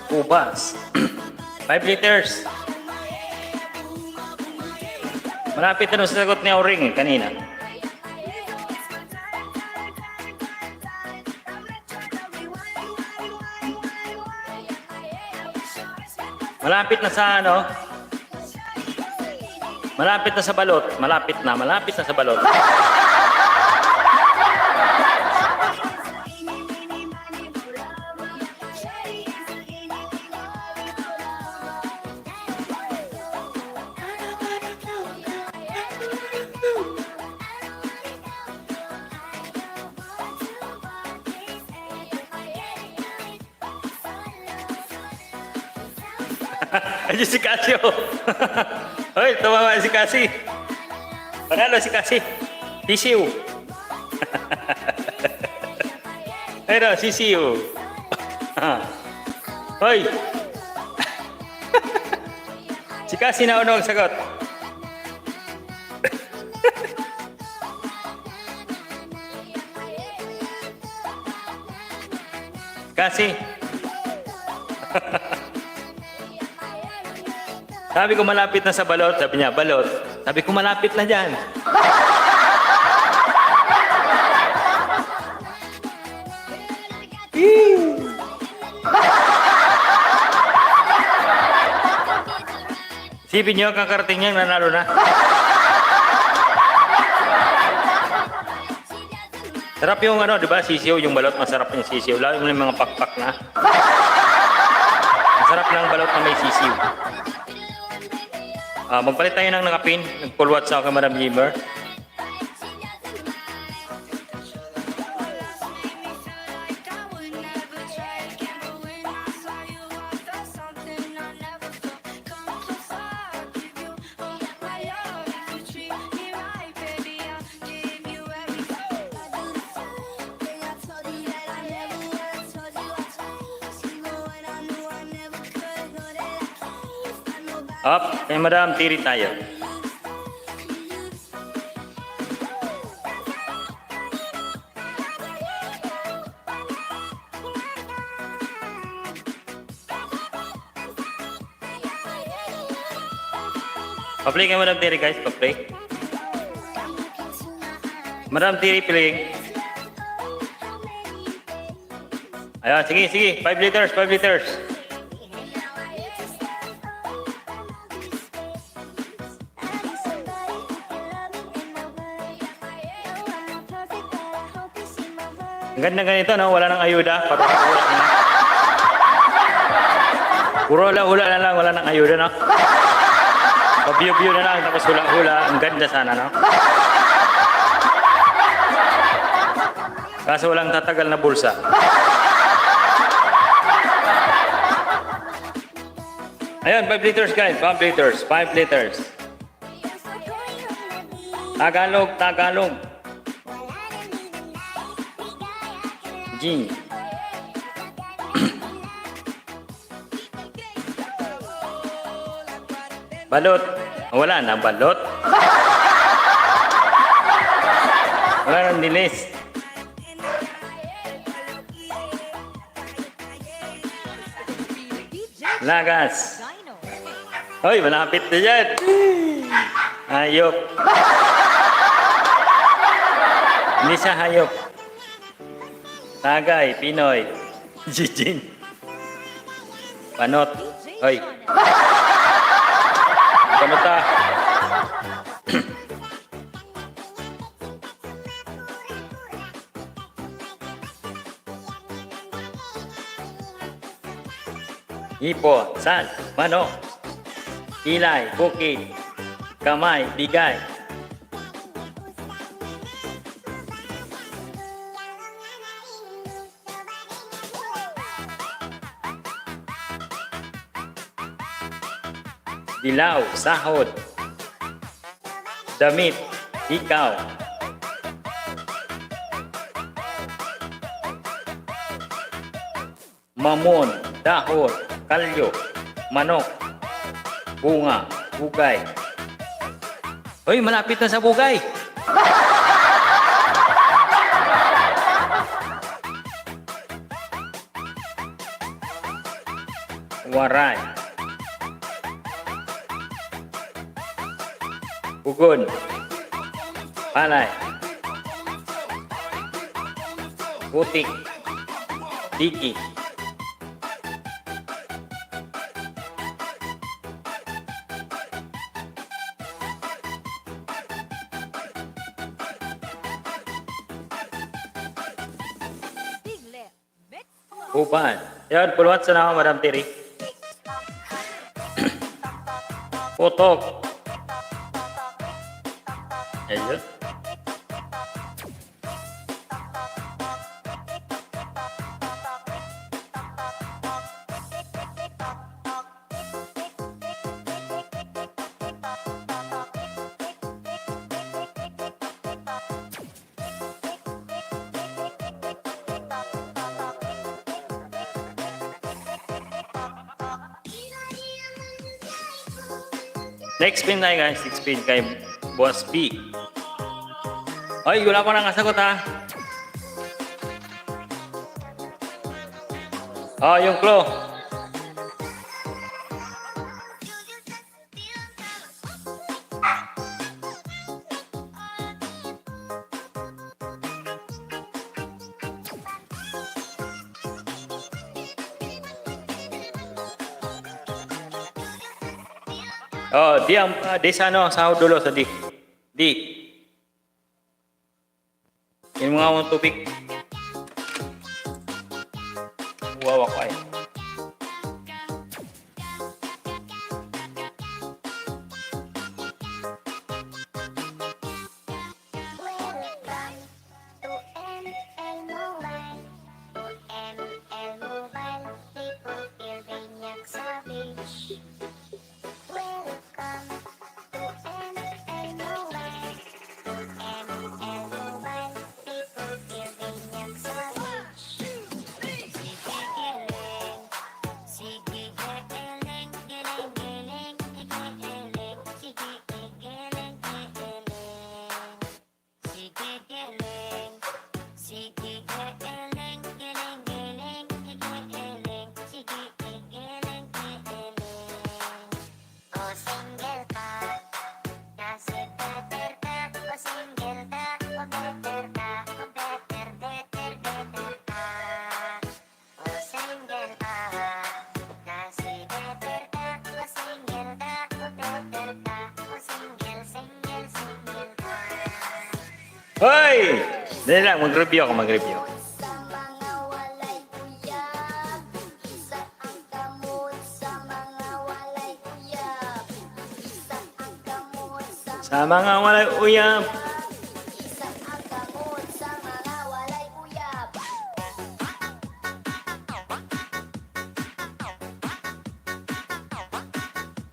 Ubas. 5 liters. Malapit na sa sagot ni Auring kanina. Malapit na sa ano? Malapit na sa balot. Malapit na sa balot. Ayun si Casio. Hoy, tumama si Cassie. Panalo si Cassie. Sisiu. Ayun, sisiu. Hoy. Si Cassie na unang sagot. Cassie. Sabi ko malapit na sa balot. Sabi niya, balot. Sabi ko malapit na dyan. Sipin niyo, kakarating niya, nanalo na. Sarap yung ano, di ba? Sisiw, yung balot, masarap yung sisiw. Lalo mo yung mga pakpak na. Masarap ng balot na may sisiw. Magpalit tayo ng nakapin. Nag-forward sa akin, Madam Jimmer. Up, kay Madam Tiri tayo. Pa-play kay Madam Tiri guys, pa-play. Madam Tiri, play. Ayan, sige. 5 liters, 5 liters. Ang ganda ganito, no? Wala nang ayuda. Hula na. Puro hula na lang, wala nang ayuda, no? Pabiyo-biyo na lang, tapos hula-hula. Ang ganda sana, no? Kaso walang tatagal na bulsa. Ayun, 5 liters guys, 5 liters, 5 liters. Tagalog, Tagalog. G. Balot. Wala na, balot. Wala nang dilis. Lagas. Hoy, malapit na yan. Hayop. Hindi siya hayop. Tagay, Pinoy. Jijin. Panot. Hoy. Panota. Hipo, sal, manok, kilay, bukid, kamay, bigay. Dilaw, sahod, damit, ikaw. Mamon, dahon, kalyo, manok, bunga, bugay. Hoy, malapit na sa bugay. Waray. Pugon. Palay. Putik. Tiki. Upan. Yan, puluhat sa nama, Madam Tiri. Putok. Ayun. Next spin tayo guys. Next spin kay Boss B. Ay, wala pa nang kasagot ha. Oh, yung clue. Oh, di ang di sa ano, sahod dulo sa di. Di. Yung mga akong tubig. Wawa ko ay. Welcome to ML Mobile. ML Mobile, people Pilbenyak Savage. Welcome to ML Mobile. ML Mobile, people Pilbenyak Savage. Sige geleng, geleng, geleng, geleng, sige geleng, geleng. Sige geleng, sige geleng, geleng, geleng, geleng, sige geleng, geleng. O single ka, kasi better ka. O single ka, o better ka. O better, better, better ka. O single ka, kasi better ka. O single ka, o better ka. O single, single, single ka. Hoy! Dali lang, mag-review ako, mag-review. Sa mga walay uyab. Isang ang gamot sa mga walay uyab.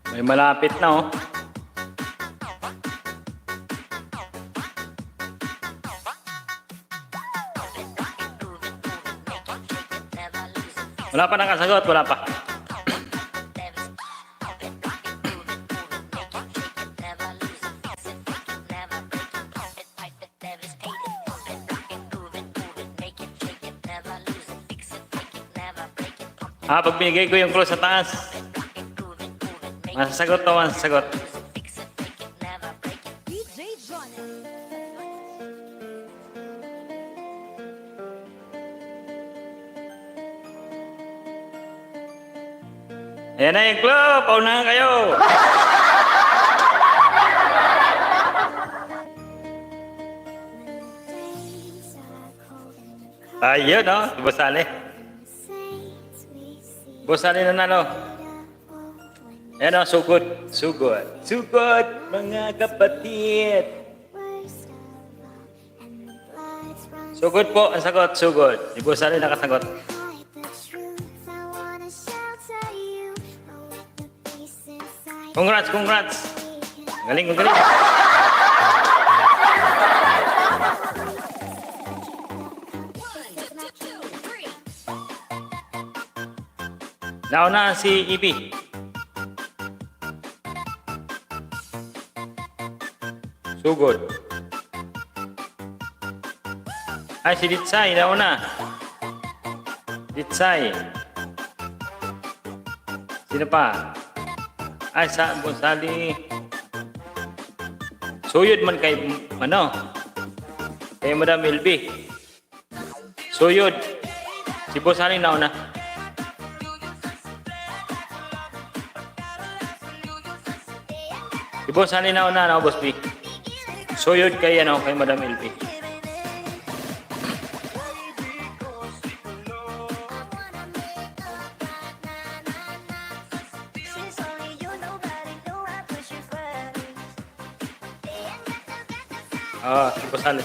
May malapit na oh. Wala pa nakasagot, wala pa. Pag binigay ko yung cross sa taas, masasagot to, masasagot. Ayan na yung club, paunahan kayo. Ayun no, si Boss Ali. Boss Ali nanalo. Ayan o, sugod, sugod, sugod mga kapatid. Sugod po, ang sagot, sugod. Si Boss Ali nakasagot. Congrats, congrats. Galing, galing. Nauna si Ibi. Sugod. Ay, si Ditsay, nauna. Ditsay. Sino pa? Ay, sa Bonsali. Suyod man kay, ano? Kay Madam LB. Suyod. Si Bonsali nauna. Si Bonsali nauna, no, Boss B? Suyod kay, ano, kay Madam LB. Si Bonsali.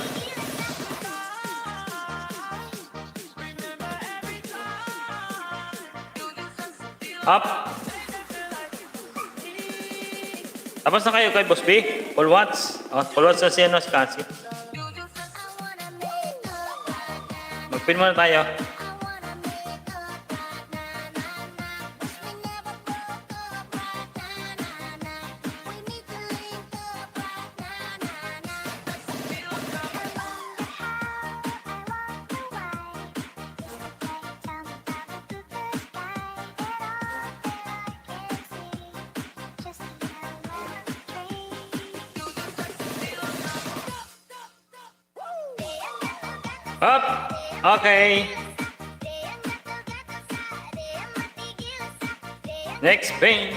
Up. Tapos na kayo kay Boss B? Full watts? Full watts na si ano, si Cassie. Mag-pin muna tayo. Up. Okay. Next pin.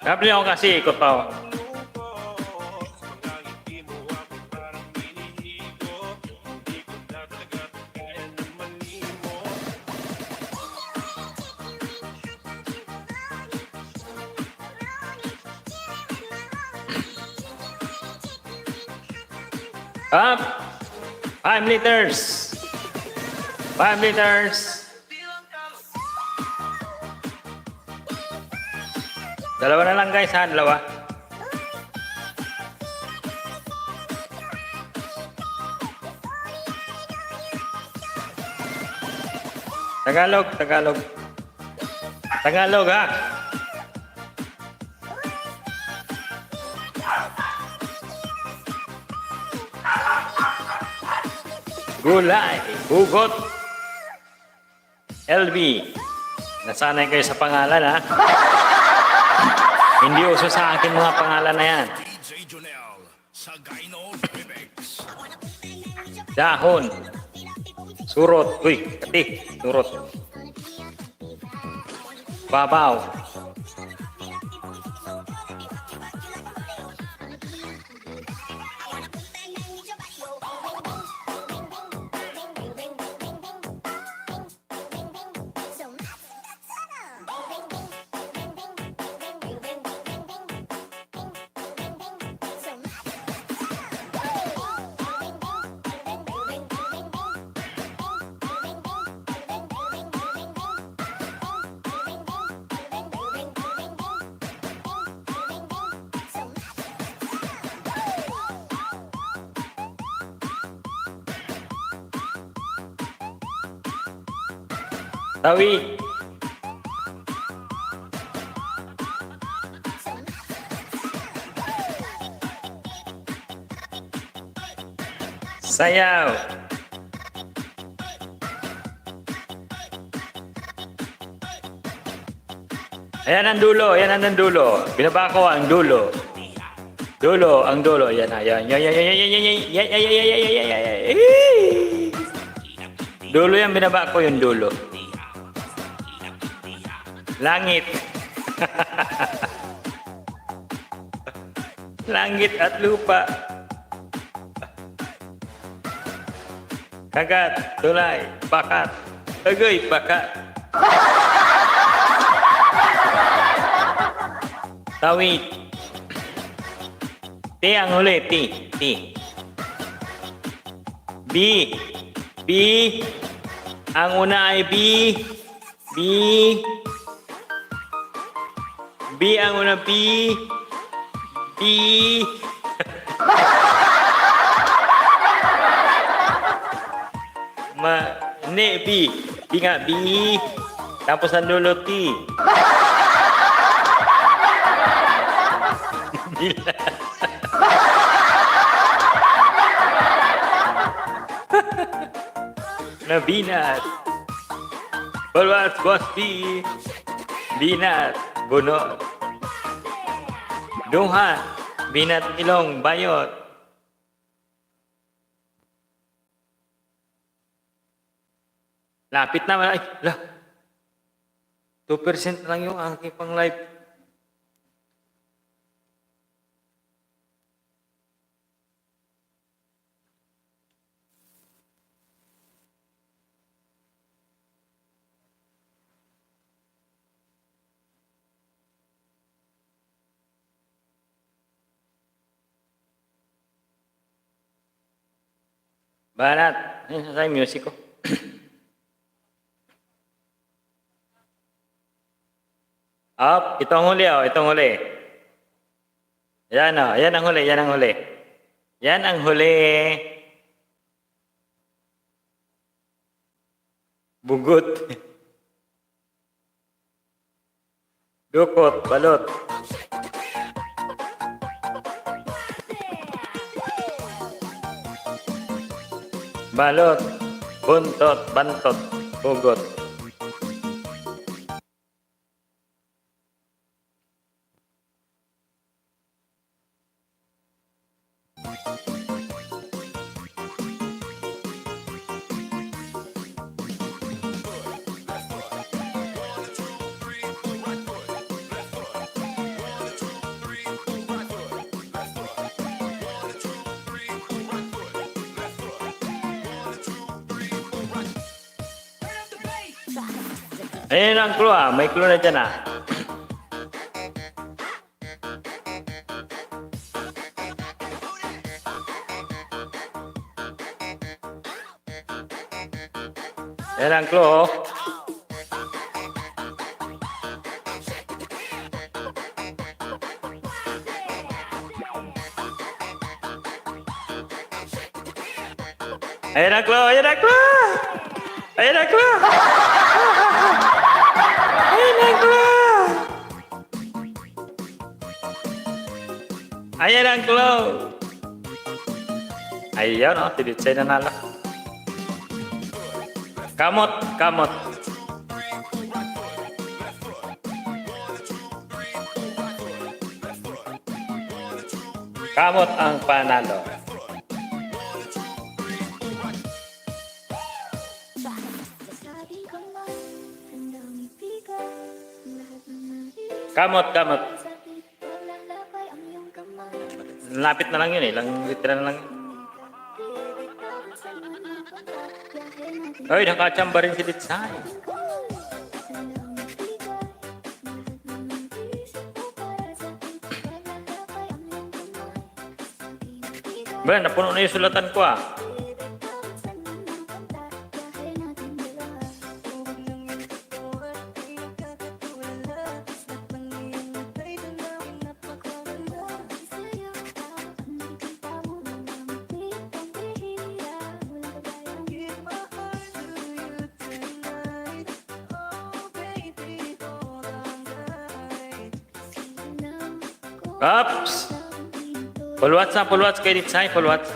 Sabi ako kasi ikot pa ako. Up! 5 liters! 5 liters! Dalawa na lang guys ha, dalawa. Tagalog, Tagalog. Tagalog ha. Gulay, hugot. LB. Nasanay kayo sa pangalan ha. Hindi uso sa akin mga pangalan na yan. Dahon. Surot. Uy, kati. Surot. Babaw. Tawi. Sayaw. Ayan ang dulo, ayan ang dulo. Binaba ko ang dulo. Dulo, ang dulo. Ayan na, ayan. Dulo yan, binaba ko yung dulo. Langit. Langit at lupa. Kagat, tulay, bakat. Agoy, bakat. Tawid. T ang huli, T. T. B. B. Ang una ay B. B. B ang una, B. B. Hindi, B. B nga, B. Tapos ang dulo, T. Nabinat. Balwas, boss B. Binat. Bunot. Dunghan. Binat ilong. Bayot. Lapit na. Ay, lah. 2% lang yung aking pang live. Banat. Ayun sa music ko. Up. Ito ang huli, oh. Ito ang huli. Yan, oh. Yan ang huli. Yan ang huli. Yan ang huli. Bugot. Dukot. Balot. Balot. Buntot. Bantot. Bugot. Ayan ang clue, ah. May clue na dyan, ah. Ayan ang clue, oh. Ayan ang clue, ayan ang clue! Ayan ang clue! Ayan ang clue! Ayan, oh. Tinitsay na nalo. Kamot, kamot. Kamot ang panalo. Kamot, kamot. Lapit na lang yun eh. Lang litra na lang. Ay, nakachamba rin si Ditsay. Ba, napuno na yung sulatan ko ah. Kaps! Pulwats na, pulwats kay Ditsay, pulwats.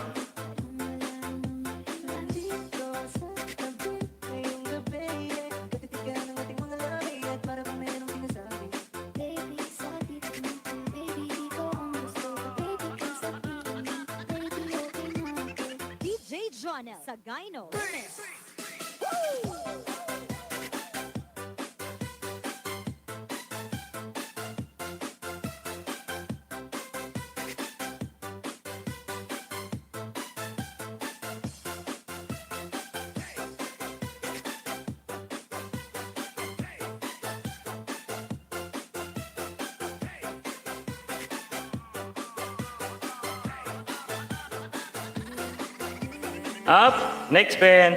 DJ Jonel Sagayno. Up, next pen.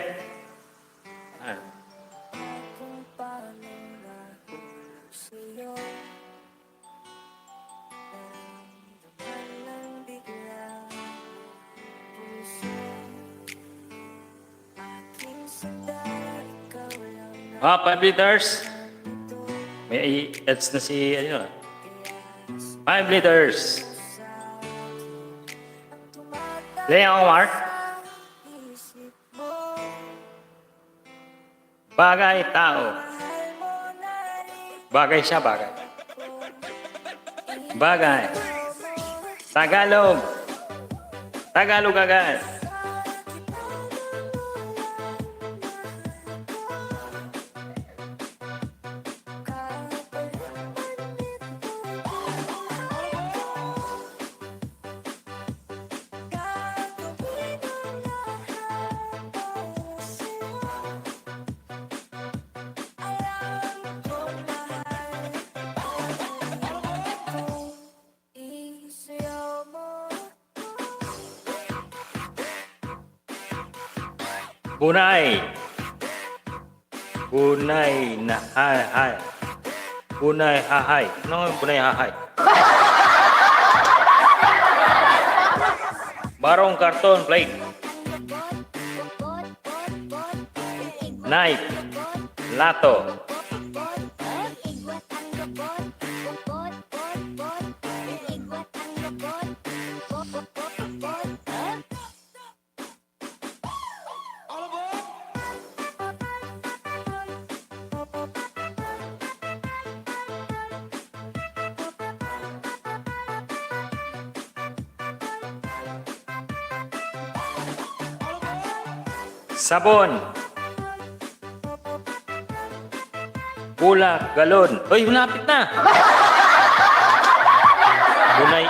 Ah, 5 liters. May ads na si, ano, 5 liters. Play ako, Mark. Bagay, tao. Bagay siya, bagay. Bagay. Tagalog. Tagalog agad. Bunay. Bunay na hay. Bunay hahay. Ano yung bunay hahay? Barong karton plate. Knife. Lato. Sabon. Bulak, galon. Uy, malapit na. Bunay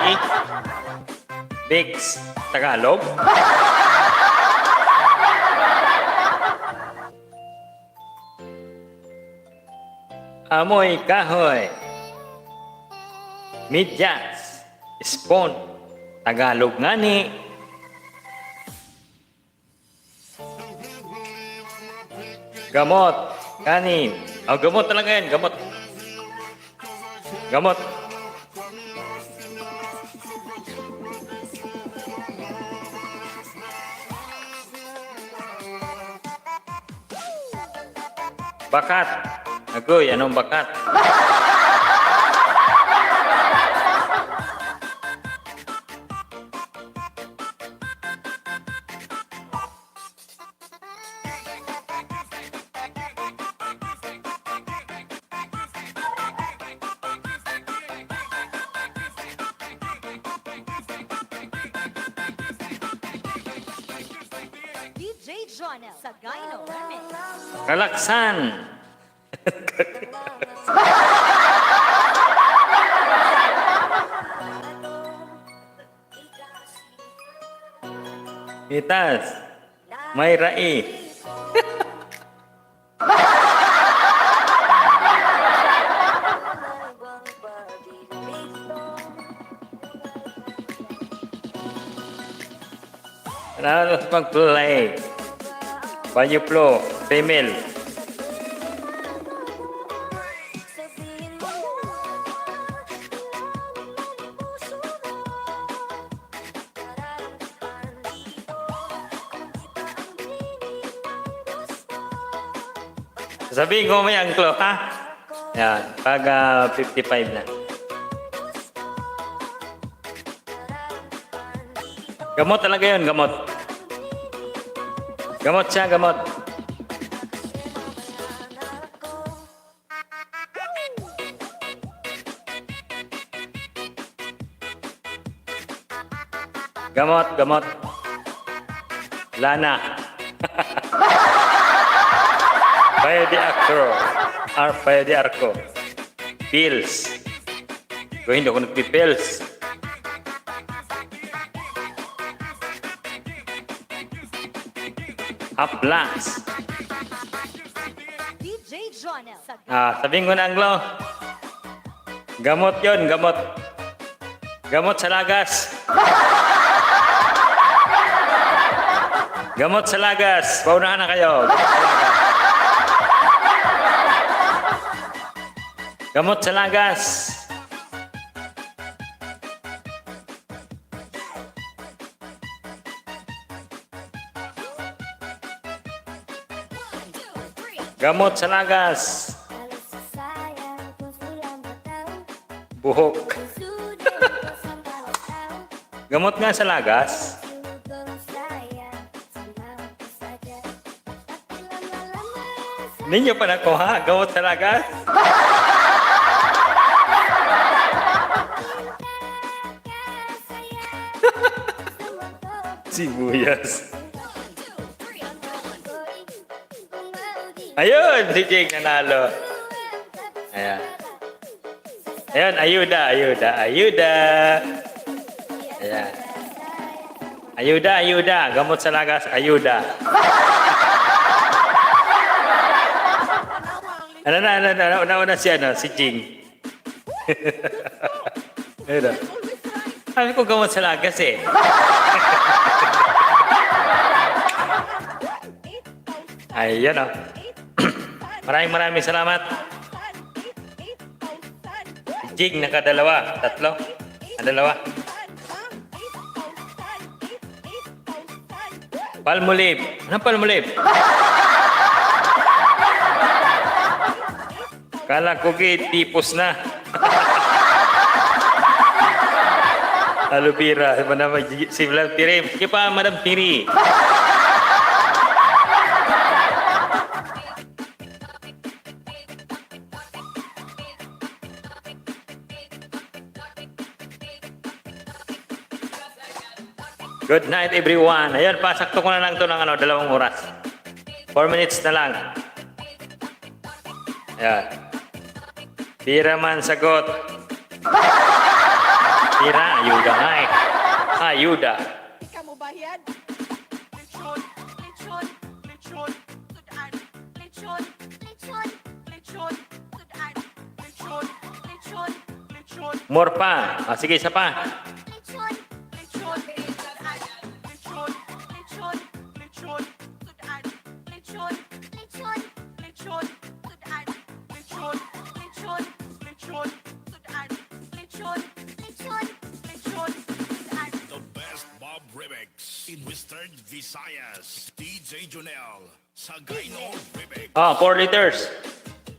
Bix, Tagalog. Amoy kahoy. Midyas. Spoon. Tagalog nga ni. Gamot. Kanin. Oh, gamot talaga yan. Gamot. Gamot. Bakat. Agoy, anong bakat? DJ Jonel Sagayno. Kalaksan. Itas. May rai. Harus mag-play. Banyu flow, female. Sabihin ko may angklo, ha? Yan, pag 55 na. Gamot talaga yun, gamot. Gamot siya, gamot. Gamot, gamot. Lana. Bayo di Arco. Bayo di Arco. Pills. Kung hindi ako nagpipills. Half lungs. DJ Jonel. Sabihin ko na Anglo. Gamot yon, gamot. Gamot sa lagas. Gamot sa lagas. Paunahan na kayo. Gamot sa lagas. Gamot sa lagas. Buhok. Gamot nga sa lagas. Ninyo pa nakuha, gamot sa lagas. Sibuyas. Ayun, si Jing nanalo. Ayan. Ayan, ayuda, ayuda, ayuda. Ayan. Ayuda, ayuda. Gamot sa lagas, ayuda. Una si si Jing. Ayun. Sabi ko gamot sa lagas eh. Ayan o. Maraming salamat. Jig, nakadalawa. Tatlo. Dalawa. Palmolive. Anong palmolive? Kala ko tipos na. Alubira. Si Vlad Tiri. Sige pa, Madam Tiri. Good night everyone. Ayan, pasakto ko na lang ito ng 2 oras. 4 minutes na lang. Ayan. Tira man sagot. Tira, ayuda nga eh. Ayuda. Kamu bayad? Lechon, lechon, lechon, sudan. Lechon, lechon, lechon, sudan. Lechon, lechon, lechon, More pa. Sige, isa pa. lechon, lechon, sudan. Lechon, lechon, lechon, sudan. Lechon, lechon, lechon, sudan. Lechon, lechon, lechon, sudan. Lechon, lechon, lechon, sudan. The best Bob Remix in Western Visayas. DJ Jonel. Sagayno Remix. 4 liters.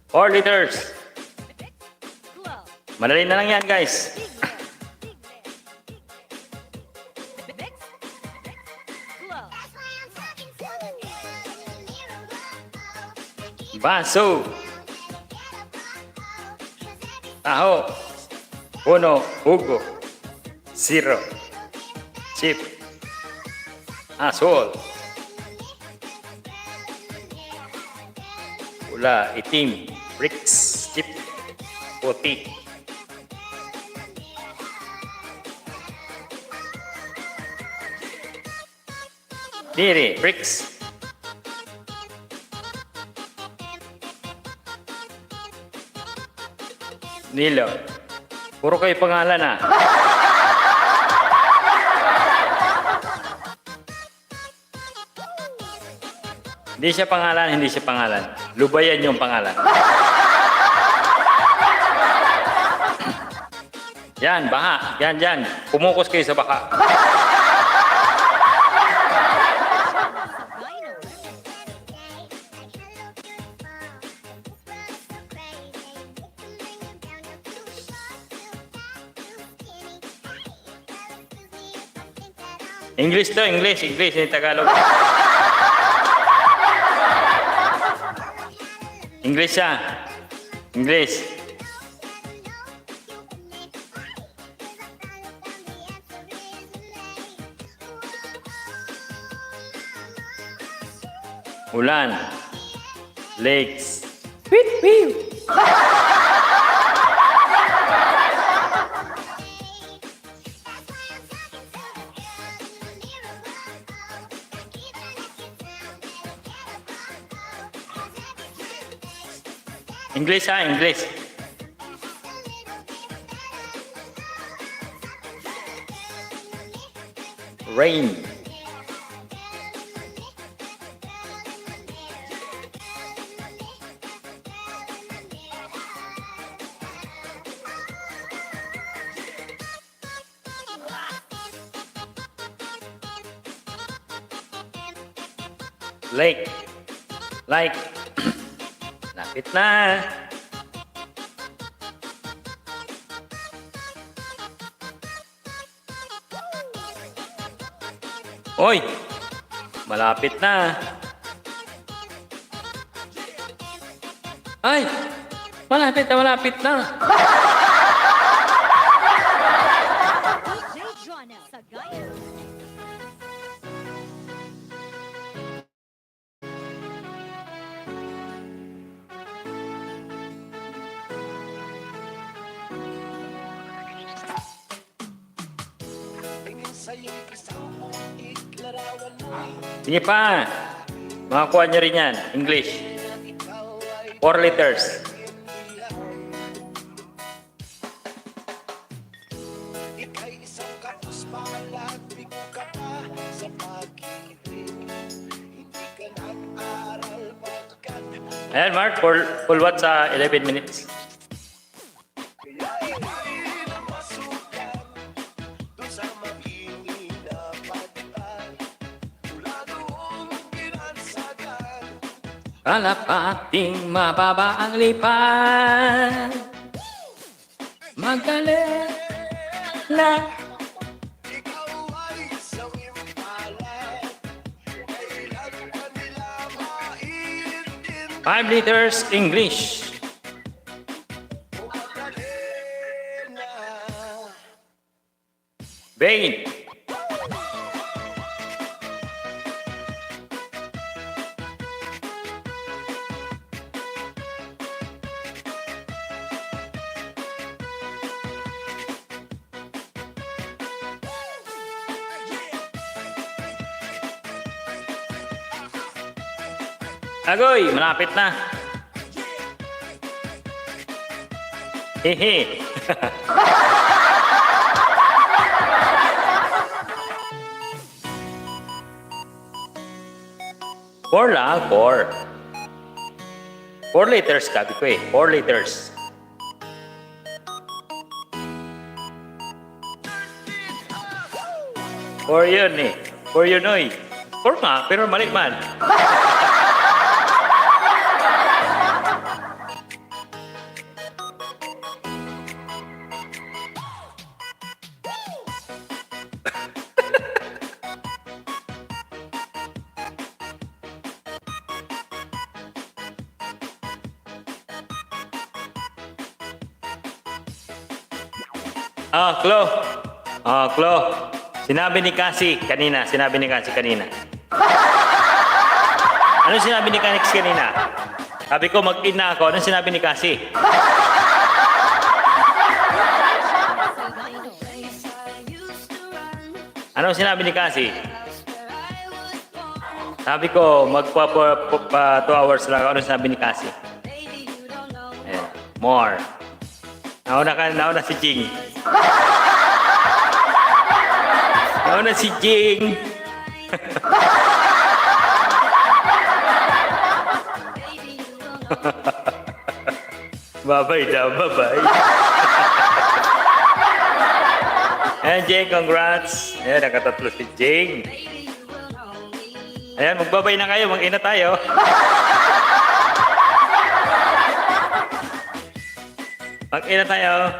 4 liters. Glow. Madali na lang yan, guys. Mix. Glow. Baso. Taho. Puno. Hugo. Zero. Chip. Asol. Pula. Itim. Bricks. Chip. Puti. Diri, bricks. Nilo. Puro kayo pangalan ah. Hindi siya pangalan, hindi siya pangalan. Lubayan yung pangalan. Yan, baha. Yan, yan. Pumukus kayo sa baka. English to, English. English, hindi Tagalog. English siya. English. Ulan. Lakes. Wheat, wheat. English ha, English. Rain. Lake. Like. Lapit na. Oy! Malapit na. Ay! Malapit na, malapit na. DJ Jonel sa Gaya. Sige pa. Makakuha niyo rin yan. English. 4 letters. Ayan, Mark. Full what sa 11 minutes. Kalapating mababa ang lipad. Magaling na. 5 liters English. Vein. Agoy, malapit na. Hehe. Four lang, 4. 4 liters sabi ko eh. 4 liters. Four yun eh. 4 yun oy. 4 nga, pero mali man. Klo. Klo. Sinabi ni Cassie kanina. Ano sinabi ni Cassie kanina? Sabi ko mag-in na ako. Ano sinabi ni Cassie? Ano sinabi ni Cassie? Sabi ko, magpa 2 hours lang. Ano sabi ni Cassie? Ayan. More. Nauna si Jing. Nauna si Jing. Bye-bye daw, bye-bye. Ayan, Jing, congrats. Ayan, nakatatlo si Jing. Ayan, magbabay na kayo, mag-ina tayo. Mag-ina tayo.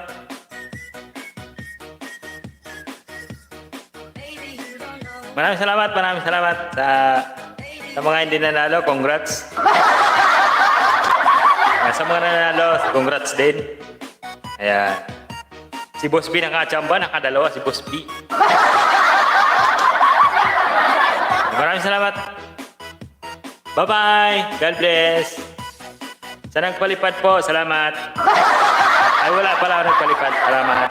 Maraming salamat sa mga hindi nanalo, congrats. Sa mga nanalo, congrats din. Ayan. Si Boss B nakachamba, nakadalawa si Boss B. Maraming salamat. Bye-bye. God bless. Sa nagpalipad po, salamat. Ay, wala pala ako nagpalipad. Salamat.